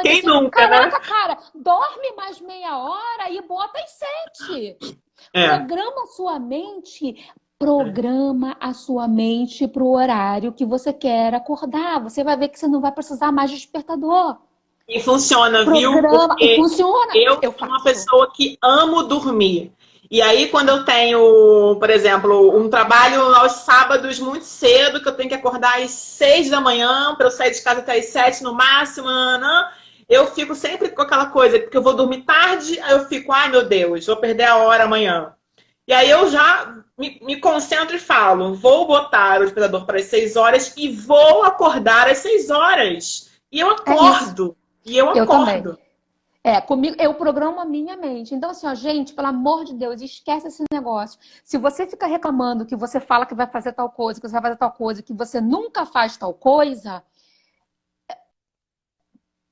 Quem 6h55? nunca, né? Caraca, cara, dorme mais meia hora e bota às 7. É. Programa sua mente. Programa a sua mente para o horário que você quer acordar. Você vai ver que você não vai precisar mais de despertador. E funciona, viu? Programa e Porque funciona. eu Eu sou uma faço. pessoa que amo dormir. E aí, quando eu tenho, por exemplo, um trabalho aos sábados muito cedo, que eu tenho que acordar às 6 da manhã, para eu sair de casa até às 7 no máximo, eu fico sempre com aquela coisa, porque eu vou dormir tarde, aí eu fico, ai meu Deus, vou perder a hora amanhã. E aí eu já me concentro e falo, vou botar o despertador para as 6 horas e vou acordar às 6 horas. E eu É isso. acordo. E eu Eu também. acordo. Comigo, eu programo a minha mente. Então, assim, ó, gente, pelo amor de Deus, esquece esse negócio. Se você fica reclamando que você fala que vai fazer tal coisa, que você vai fazer tal coisa, que você nunca faz tal coisa,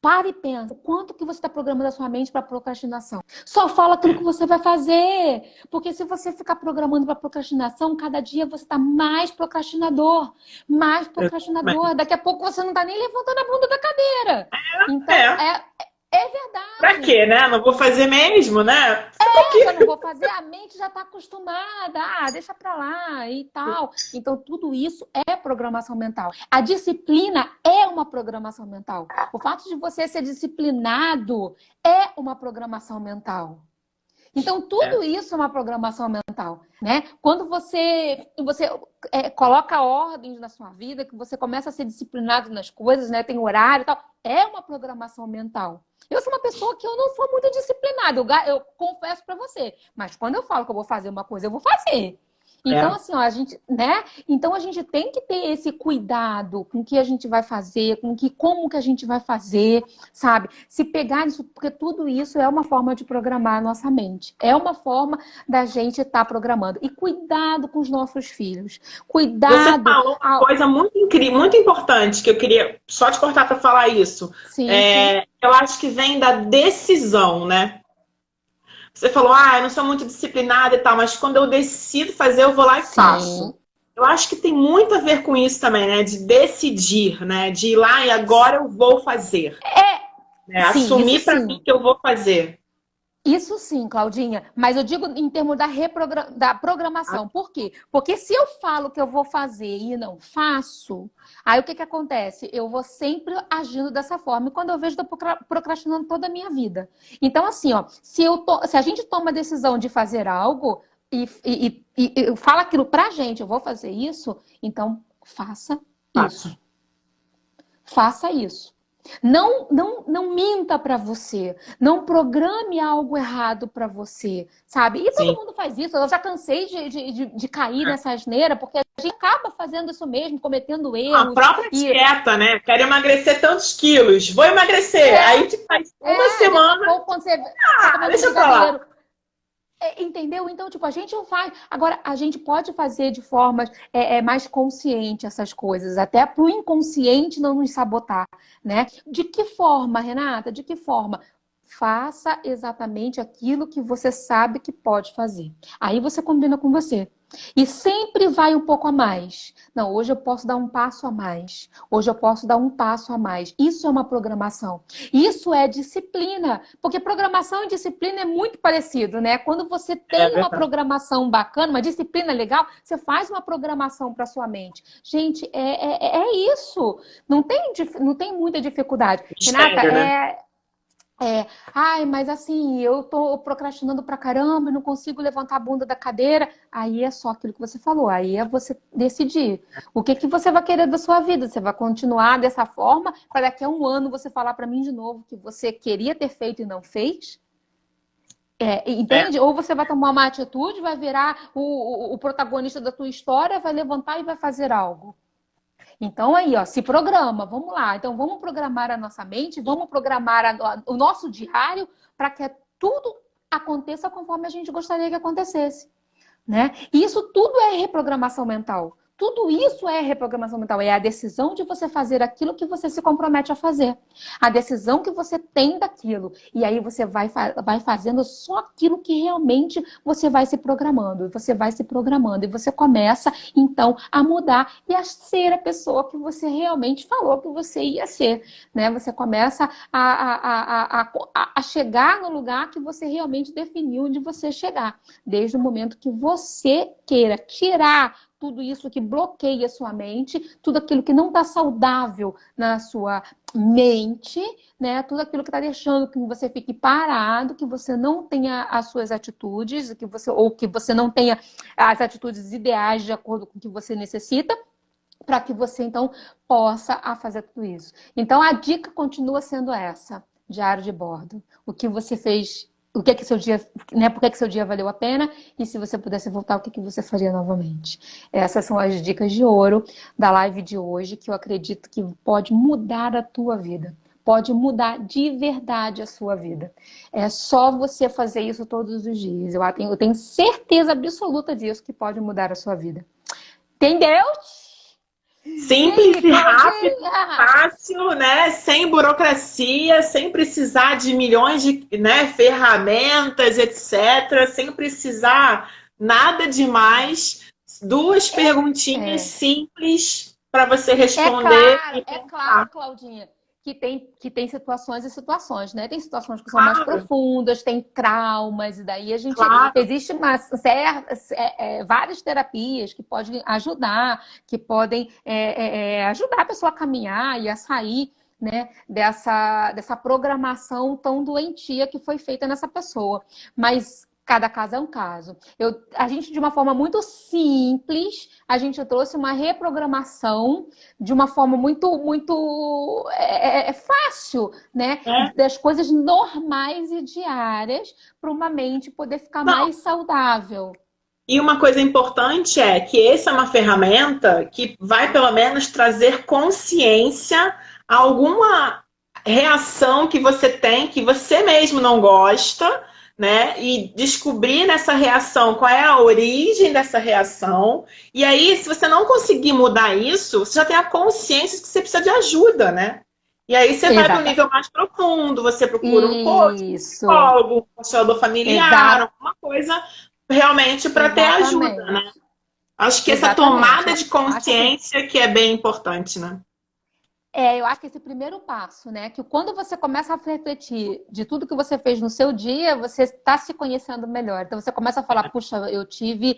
para e pensa, o quanto que você está programando a sua mente para procrastinação? Só fala aquilo que você vai fazer. Porque se você ficar programando para procrastinação, cada dia você está mais procrastinador. Mais procrastinador. Daqui a pouco você não está nem levantando a bunda da cadeira. Então, É. é Pra verdade. quê, né? Não vou fazer mesmo, né? Eu não vou fazer, a mente já está acostumada, deixa pra lá e tal. Então, tudo isso é programação mental. A disciplina é uma programação mental. O fato de você ser disciplinado é uma programação mental. Então, É. tudo isso é uma programação mental, né? Quando você coloca ordens na sua vida, que você começa a ser disciplinado nas coisas, né? Tem horário e tal, é uma programação mental. Eu sou uma pessoa que eu não sou muito disciplinada, eu confesso para você. Mas quando eu falo que eu vou fazer uma coisa, eu vou fazer. Então, É. assim, ó, a gente, né? Então a gente tem que ter esse cuidado com o que a gente vai fazer, como que a gente vai fazer, sabe? Se pegar isso, porque tudo isso é uma forma de programar a nossa mente. É uma forma da gente estar programando. E cuidado com os nossos filhos. Você Cuidado. falou uma coisa muito incrível, muito importante, que eu queria só te cortar para falar isso. Sim, sim. Eu acho que vem da decisão, né? Você falou, eu não sou muito disciplinada e tal, mas quando eu decido fazer, eu vou lá e Sim. faço. Eu acho que tem muito a ver com isso também, né? De decidir, né? De ir lá e agora eu vou fazer. Né? Sim, isso Assumir para mim sim. que eu vou fazer. Isso sim, Claudinha, mas eu digo em termos da programação. Por quê? Porque se eu falo que eu vou fazer e não faço, aí o que acontece? Eu vou sempre agindo dessa forma. E quando eu vejo, estou procrastinando toda a minha vida. Então, assim, ó, se a gente toma a decisão de fazer algo e fala aquilo pra gente, eu vou fazer isso, então faça Faço. isso. Faça isso. Não minta para você. Não programe algo errado para você, sabe? E todo Sim. mundo faz isso. Eu já cansei de cair nessa asneira, porque a gente acaba fazendo isso mesmo, cometendo A erros. própria E dieta, né? Quero emagrecer tantos quilos. Vou emagrecer. Aí te faz uma daqui a semana. pouco, quando você tá comendo Deixa pra lá. brigadeiro. Entendeu? Então, tipo, a gente não faz. Agora, a gente pode fazer de forma mais consciente essas coisas, até para o inconsciente não nos sabotar, né? De que forma, Renata? De que forma? Faça exatamente aquilo que você sabe que pode fazer. Aí você combina com você. E sempre vai um pouco a mais. Não, hoje eu posso dar um passo a mais. Hoje eu posso dar um passo a mais. Isso é uma programação. Isso é disciplina. Porque programação e disciplina é muito parecido, né? Quando você É tem uma verdade. programação bacana, uma disciplina legal, você faz uma programação para sua mente. Gente, é isso. Não tem muita dificuldade. Renata, Mistério, né? mas assim, eu tô procrastinando pra caramba e não consigo levantar a bunda da cadeira. Aí é só aquilo que você falou, aí é você decidir. O que que você vai querer da sua vida? Você vai continuar dessa forma para daqui a um ano você falar pra mim de novo que você queria ter feito e não fez? É. Entende? Ou você vai tomar uma atitude, vai virar o protagonista da tua história, vai levantar e vai fazer algo. Então aí, ó, se programa, vamos lá. Então vamos programar a nossa mente, vamos programar o nosso diário para que tudo aconteça conforme a gente gostaria que acontecesse. né? E isso tudo é reprogramação mental. Tudo isso é reprogramação mental. É a decisão de você fazer aquilo que você se compromete a fazer. A decisão que você tem daquilo. E aí você vai fazendo só aquilo que realmente você vai se programando. Você vai se programando. E você começa, então, a mudar e a ser a pessoa que você realmente falou que você ia ser. Né? Você começa a chegar no lugar que você realmente definiu de você chegar. Desde o momento que você queira tirar tudo isso que bloqueia a sua mente, tudo aquilo que não está saudável na sua mente, né? Tudo aquilo que está deixando que você fique parado, que você não tenha as suas atitudes, ou que você não tenha as atitudes ideais de acordo com o que você necessita, para que você, então, possa fazer tudo isso. Então, a dica continua sendo essa, diário de bordo. O que você fez, o que é que seu dia, né? Por que é que seu dia valeu a pena? E se você pudesse voltar, o que é que você faria novamente? Essas são as dicas de ouro da live de hoje, que eu acredito que pode mudar a tua vida. Pode mudar de verdade a sua vida. É só você fazer isso todos os dias. Eu tenho certeza absoluta disso, que pode mudar a sua vida. Entendeu? Simples aí, e rápido, Claudinha? fácil, né? Sem burocracia, sem precisar de milhões de, né, ferramentas, etc. Sem precisar nada demais. Duas perguntinhas É. simples para você responder e É claro, pensar. Claudinha, que tem situações e situações, né? Tem situações que são mais Claro, profundas, tem traumas, e daí a gente. claro. Existe várias terapias que podem ajudar, que podem ajudar a pessoa a caminhar e a sair. Né, dessa programação tão doentia que foi feita nessa pessoa. Mas cada caso é um caso. A gente, de uma forma muito simples, a gente trouxe uma reprogramação de uma forma muito, muito fácil, né? É. Das coisas normais e diárias para uma mente poder ficar Não, mais saudável. e uma coisa importante é que essa é uma ferramenta que vai, pelo menos, trazer consciência a alguma reação que você tem, que você mesmo não gosta, né? E descobrir nessa reação qual é a origem dessa reação. E aí, se você não conseguir mudar isso, você já tem a consciência de que você precisa de ajuda, né? E aí você vai para um nível Exatamente. mais profundo, você procura um coach, um Isso. psicólogo, um constelador familiar, Exa alguma coisa realmente para ter ajuda, né? exatamente. Acho que essa Exatamente. tomada Eu de acho assim. consciência que é bem importante, né? Eu acho que esse primeiro passo, né? Que quando você começa a refletir de tudo que você fez no seu dia, você está se conhecendo melhor. Então você começa a falar, puxa, eu tive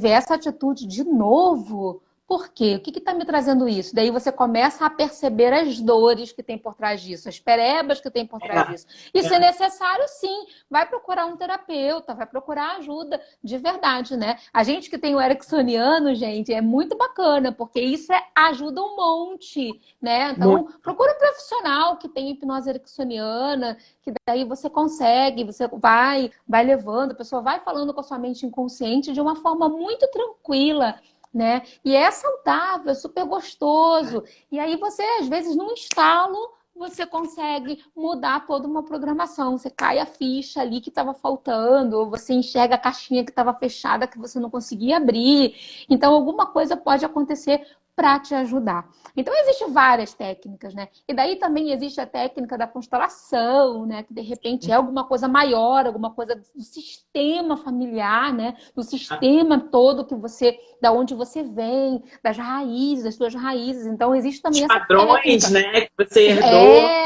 essa atitude de novo. Por quê? O que está me trazendo isso? Daí você começa a perceber as dores que tem por trás disso, as perebas que tem por trás É, disso. E se é é. necessário, sim, vai procurar um terapeuta, vai procurar ajuda de verdade, né? A gente que tem o ericksoniano, gente, é muito bacana, porque isso ajuda um monte, né? Muito. Então, procura um profissional que tem hipnose ericksoniana, que daí você consegue, você vai levando, a pessoa vai falando com a sua mente inconsciente de uma forma muito tranquila, né? E é saudável, é super gostoso. E aí você, às vezes, num estalo, você consegue mudar toda uma programação. Você cai a ficha ali que estava faltando, ou você enxerga a caixinha que estava fechada, que você não conseguia abrir. Então, alguma coisa pode acontecer para te ajudar. Então, existem várias técnicas, né? E daí também existe a técnica da constelação, né? Que de repente é alguma coisa maior, alguma coisa do sistema familiar, né? Do sistema todo da onde você vem, das raízes, das suas raízes. Então, existe Os também essa padrões, técnica. né, que você herdou.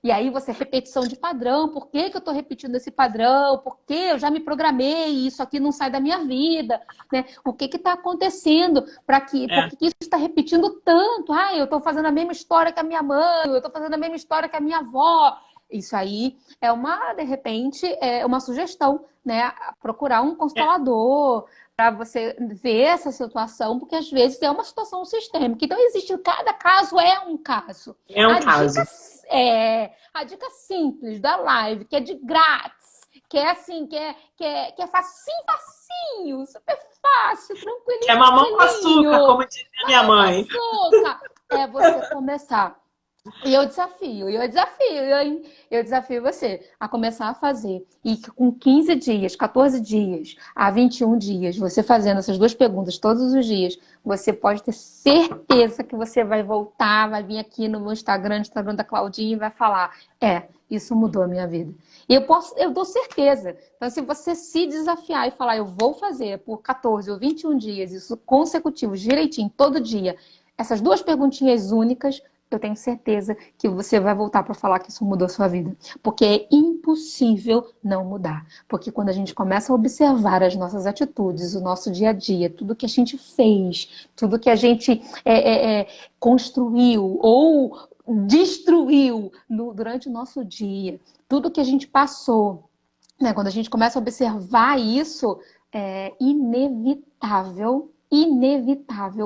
E aí você, repetição de padrão. Por que que eu tô repetindo esse padrão? Por que eu já me programei e isso aqui não sai da minha vida? Né? O que que tá acontecendo? Por É. que que isso está repetindo tanto? Ah, eu tô fazendo a mesma história que a minha mãe, eu tô fazendo a mesma história que a minha avó. Isso aí de repente, é uma sugestão, né? Procurar um É, constelador, para você ver essa situação, porque às vezes é uma situação sistêmica. Então, cada caso é um caso. é um A dica, caso. a dica simples da live, que é de grátis, que é assim, que é facinho, facinho, super fácil, Que é tranquilinho, mamão com açúcar, tranquilinho, como dizia minha mãe. açúcar, é você começar. Eu desafio você a começar a fazer. E que com 15 dias, 14 dias, a 21 dias, você fazendo essas duas perguntas todos os dias, você pode ter certeza que você vai voltar, vai vir aqui no meu Instagram, no Instagram da Claudinha, e vai falar: isso mudou a minha vida. Eu dou certeza. Então, se você se desafiar e falar: eu vou fazer por 14 ou 21 dias, isso consecutivos, direitinho, todo dia, essas duas perguntinhas únicas, eu tenho certeza que você vai voltar para falar que isso mudou a sua vida. Porque é impossível não mudar. Porque quando a gente começa a observar as nossas atitudes, o nosso dia a dia, tudo que a gente fez, tudo que a gente construiu ou destruiu durante o nosso dia, tudo que a gente passou, né? Quando a gente começa a observar isso, é inevitável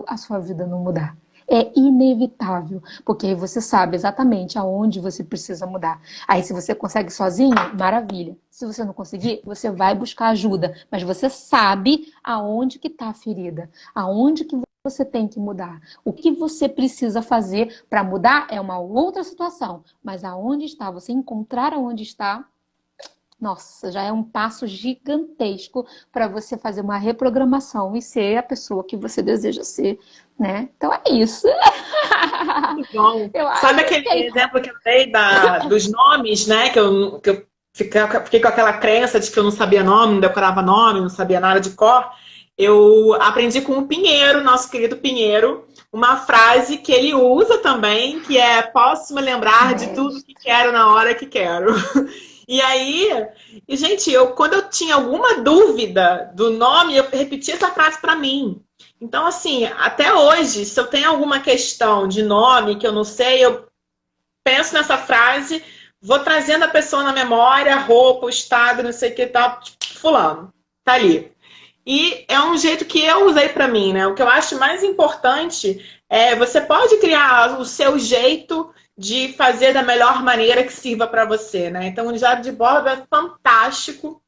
a sua vida não mudar. É inevitável, porque aí você sabe exatamente aonde você precisa mudar. Aí, se você consegue sozinho, maravilha. Se você não conseguir, você vai buscar ajuda, mas você sabe aonde que está a ferida, aonde que você tem que mudar. O que você precisa fazer para mudar é uma outra situação, mas aonde está, você encontrar aonde está, nossa, já é um passo gigantesco para você fazer uma reprogramação e ser a pessoa que você deseja ser, né? Então é isso. Muito bom. Eu Sabe acho aquele que é... exemplo que eu dei dos nomes, né? Que eu fiquei com aquela crença de que eu não sabia nome, não decorava nome, não sabia nada de cor. Eu aprendi com o Pinheiro, nosso querido Pinheiro, uma frase que ele usa também, que é: posso me lembrar de tudo que quero na hora que quero. E aí, gente, quando eu tinha alguma dúvida do nome, eu repetia essa frase para mim. Então, assim, até hoje, se eu tenho alguma questão de nome que eu não sei, eu penso nessa frase, vou trazendo a pessoa na memória, a roupa, o estado, não sei o que tal, tipo, fulano, tá ali. E é um jeito que eu usei para mim, né? O que eu acho mais importante é você pode criar o seu jeito de fazer da melhor maneira que sirva para você, né? Então, o diário de bordo é fantástico.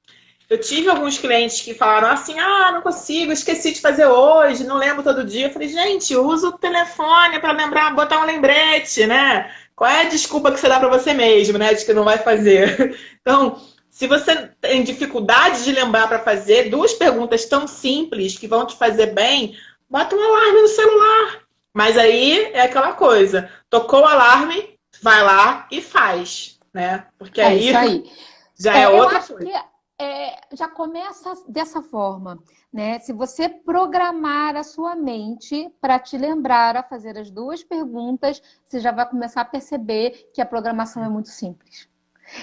Eu tive alguns clientes que falaram assim: ah, não consigo, esqueci de fazer hoje, não lembro todo dia. Eu falei: gente, usa o telefone para lembrar, botar um lembrete, né? Qual é a desculpa que você dá para você mesmo, né? De que não vai fazer. Então, se você tem dificuldade de lembrar para fazer, duas perguntas tão simples que vão te fazer bem, bota um alarme no celular. Mas aí é aquela coisa: tocou o alarme, vai lá e faz, né? Porque É aí isso aí. já é Eu outra acho coisa. que já começa dessa forma, né? Se você programar a sua mente para te lembrar a fazer as duas perguntas, você já vai começar a perceber que a programação é muito simples,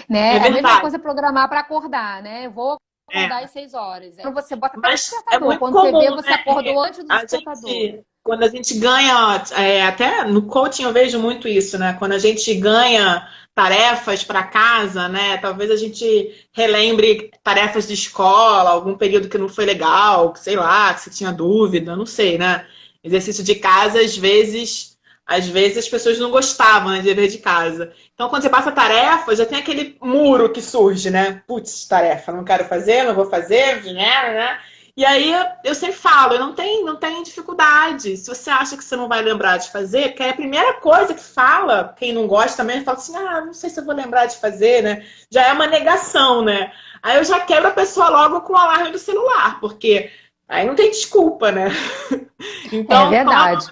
É né? É a mesma verdade. coisa programar para acordar, né? Eu vou acordar É. às 6 horas. Quando você bota até no Mas é despertador. muito Quando você vê, comum, você né? acordou antes do A despertador. gente, quando a gente ganha, até no coaching eu vejo muito isso, né? Quando a gente ganha tarefas para casa, né? Talvez a gente relembre tarefas de escola, algum período que não foi legal, que sei lá, que você tinha dúvida, não sei, né? Exercício de casa, às vezes as pessoas não gostavam, né, de dever de casa. Então, quando você passa tarefa, já tem aquele muro que surge, né? Putz, tarefa, não quero fazer, não vou fazer, né? E aí eu sempre falo: não tem dificuldade. Se você acha que você não vai lembrar de fazer, porque é a primeira coisa que fala, quem não gosta também, fala assim: ah, não sei se eu vou lembrar de fazer, né? Já é uma negação, né? Aí eu já quebro a pessoa logo com o alarme do celular, porque aí não tem desculpa, né? É Então, verdade.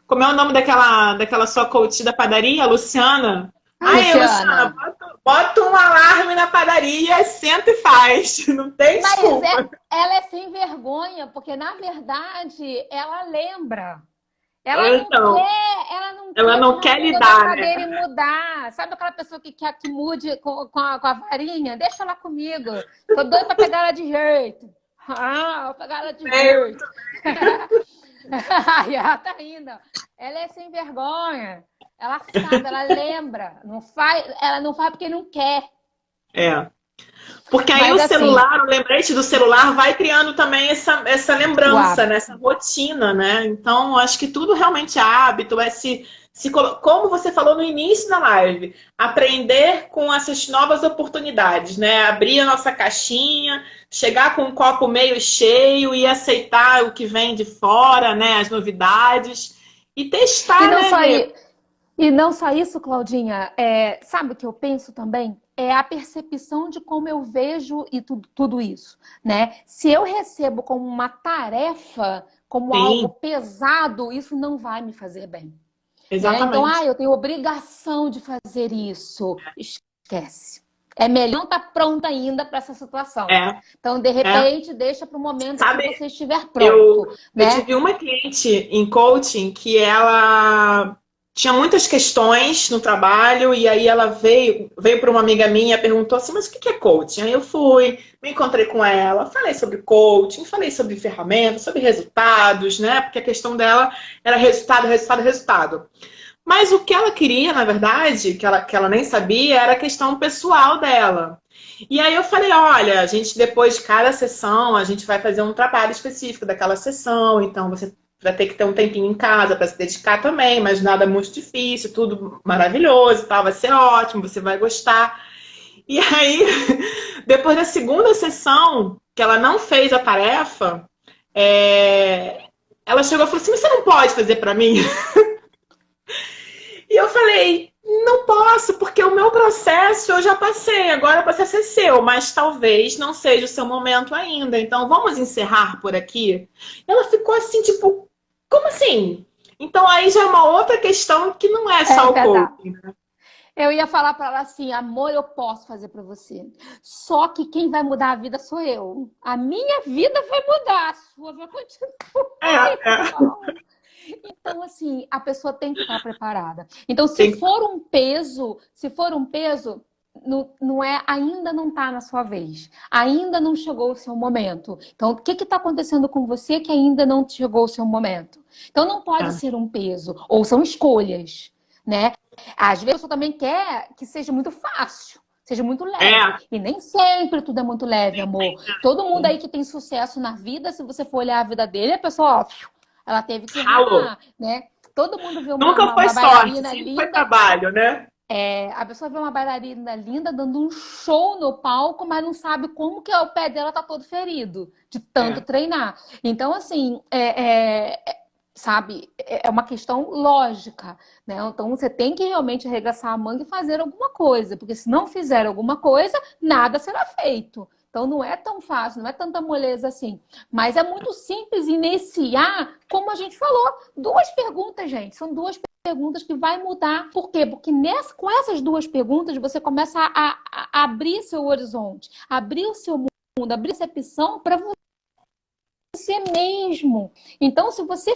como é o nome daquela sua coach da padaria, Luciana? Ah, Aí, Luciana, Luciana. bota um alarme na padaria, senta e faz. Não tem Mas desculpa. ela é sem vergonha, porque na verdade ela lembra. Então, Ela não ela quer não tirar a quer bunda da lidar, né? cadeira e mudar. Sabe aquela pessoa que quer que mude com a varinha? Deixa ela comigo. Tô doida pra pegar ela de jeito. Ah, vou pegar ela de jeito. E ela tá rindo. Ela é sem vergonha. Ela sabe, ela lembra. Ela não faz porque não quer. É. Porque aí Mas o assim, celular, o lembrete do celular vai criando também essa o lembrança, né? hábito. Essa rotina, né? Então, acho que tudo realmente é hábito, como você falou no início da live, aprender com essas novas oportunidades, né? Abrir a nossa caixinha, chegar com um copo meio cheio e aceitar o que vem de fora, né? As novidades. E E testar, não né, só Rê? E não só isso, Claudinha, sabe o que eu penso também? É a percepção de como eu vejo e tudo isso, né? Se eu recebo como uma tarefa, como algo Sim, pesado, isso não vai me fazer bem, né? Então, exatamente. eu tenho obrigação de fazer isso. Esquece. É melhor não estar pronta ainda para essa situação. É, Então, de é. repente, deixa para o momento que Sabe, você estiver eu, pronto, eu né? tive uma cliente em coaching que ela tinha muitas questões no trabalho e aí ela veio para uma amiga minha e perguntou assim, mas o que é coaching? Aí eu fui, me encontrei com ela, falei sobre coaching, falei sobre ferramentas, sobre resultados, né? Porque a questão dela era resultado, resultado, resultado. Mas o que ela queria, na verdade, que ela nem sabia, era a questão pessoal dela. E aí eu falei, olha, a gente depois de cada sessão, a gente vai fazer um trabalho específico daquela sessão, então você vai ter que ter um tempinho em casa para se dedicar também, mas nada muito difícil, tudo maravilhoso, tá? Vai ser ótimo, você vai gostar. E aí, depois da segunda sessão, que ela não fez a tarefa, ela chegou e falou assim, mas você não pode fazer para mim? E eu falei, não posso, porque o meu processo eu já passei, agora o processo é seu, mas talvez não seja o seu momento ainda. Então vamos encerrar por aqui. Ela ficou assim, tipo, como assim? Então aí já é uma outra questão que não é É só o verdade. coaching. Eu ia falar para ela assim, amor, eu posso fazer para você. Só que quem vai mudar a vida sou eu. A minha vida vai mudar, a sua vai continuar É, é. igual. Então, assim, a pessoa tem que estar preparada. Então, se Tem, for um peso, não é, ainda não está na sua vez. Ainda não chegou o seu momento. Então, o que está acontecendo com você que ainda não chegou o seu momento? Então, não pode é. ser um peso, ou são escolhas, né? Às vezes, você também quer que seja muito fácil. Seja muito leve. É, E nem sempre tudo é muito leve, amor. Todo mundo aí que tem sucesso na vida, se você for olhar a vida dele, a pessoa, ó, ela teve que ralou. ralar, né? Todo mundo vê Nunca foi uma sorte, bailarina sempre foi linda, trabalho, né? a pessoa vê uma bailarina linda dando um show no palco, mas não sabe como que o pé dela tá todo ferido, de tanto É, treinar. Então, assim, sabe, é uma questão lógica, né? Então, você tem que realmente arregaçar a manga e fazer alguma coisa, porque se não fizer alguma coisa, nada será feito. Então, não é tão fácil, não é tanta moleza assim. Mas é muito simples iniciar, como a gente falou, duas perguntas, gente. São duas perguntas que vai mudar. Por quê? Porque com essas duas perguntas você começa a abrir seu horizonte, abrir o seu mundo, abrir a percepção para você mesmo. Então, se você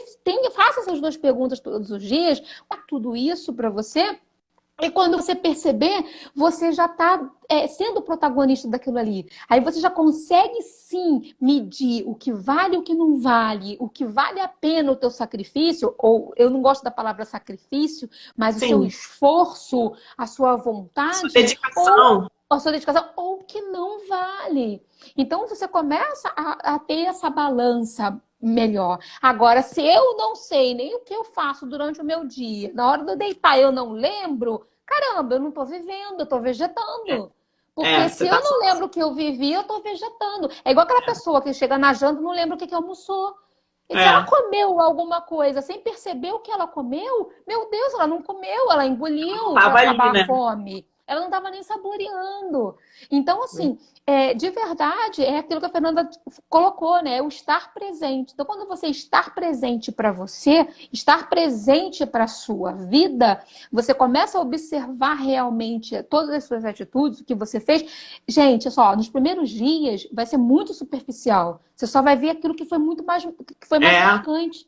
faça essas duas perguntas todos os dias, tudo isso para você. E quando você perceber, você já está sendo o protagonista daquilo ali. Aí você já consegue sim medir o que vale e o que não vale, o que vale a pena o teu sacrifício, ou eu não gosto da palavra sacrifício, mas o seu sim. esforço, a sua Sua vontade, ou dedicação. a sua dedicação, ou o que não vale. Então você começa a ter essa balança melhor. Agora, se eu não sei nem o que eu faço durante o meu dia, na hora de eu deitar eu não lembro, caramba, eu não estou vivendo, eu estou vegetando. Porque se Você eu tá não só. lembro o que eu vivi, eu estou vegetando. É igual aquela pessoa que chega na janta e não lembra o que que almoçou. E se ela É, comeu alguma coisa sem perceber o que ela comeu, meu Deus, ela não comeu, ela engoliu para tava ali, acabar a né? fome. Ela não estava nem saboreando. Então, assim, de verdade, é aquilo que a Fernanda colocou, né? O estar presente. Então, quando você estar presente para você, estar presente para a sua vida, você começa a observar realmente todas as suas atitudes, o que você fez. Gente, só, nos primeiros dias vai ser muito superficial. Você só vai ver aquilo que foi que foi mais É, marcante.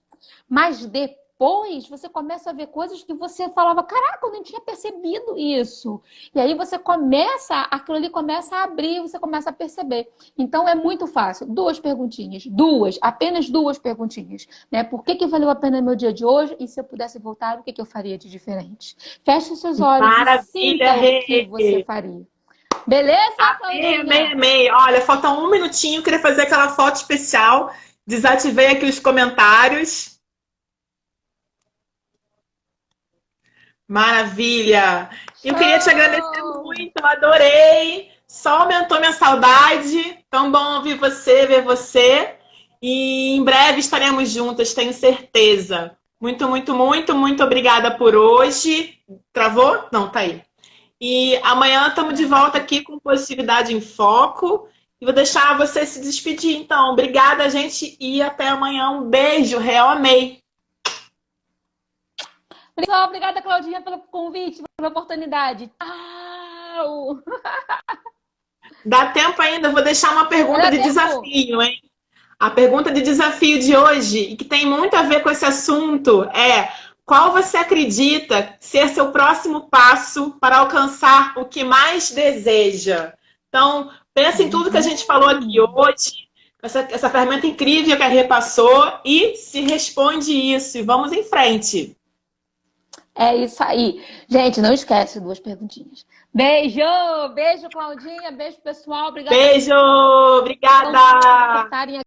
Mas depois você começa a ver coisas que você falava, caraca, eu não tinha percebido isso. E aí aquilo ali começa a abrir, você começa a perceber. Então é muito fácil. Duas perguntinhas, apenas duas perguntinhas, né? Por que valeu a pena meu dia de hoje? E se eu pudesse voltar, o que eu faria de diferente? Feche os seus olhos e maravilha, sinta o que você Rê. faria. Beleza, Amei, amei, Claudinha? amei. Olha, falta um minutinho, queria fazer aquela foto especial. Desativei aqui os comentários. Maravilha! Eu queria te agradecer Show! muito, eu adorei. Só aumentou minha saudade. Tão bom ouvir você, ver você. E em breve estaremos juntas, tenho certeza. Muito, muito, muito, muito obrigada por hoje. Travou? Não, tá aí. E amanhã estamos de volta aqui com Positividade em Foco. E vou deixar você se despedir, então. Obrigada, gente, e até amanhã. Um beijo, real amei. Obrigada, Claudinha, pelo convite, pela oportunidade. Tchau! Dá tempo ainda, vou deixar uma pergunta de desafio, hein? A pergunta de desafio de hoje, e que tem muito a ver com esse assunto, é: qual você acredita ser seu próximo passo para alcançar o que mais deseja? Então, pensa em tudo que a gente falou aqui hoje, essa ferramenta incrível que a Rê passou, e se responde isso, e vamos em frente. É isso aí. Gente, não esquece duas perguntinhas. Beijo! Beijo, Claudinha. Beijo, pessoal. Obrigada Beijo! Obrigada! por estarem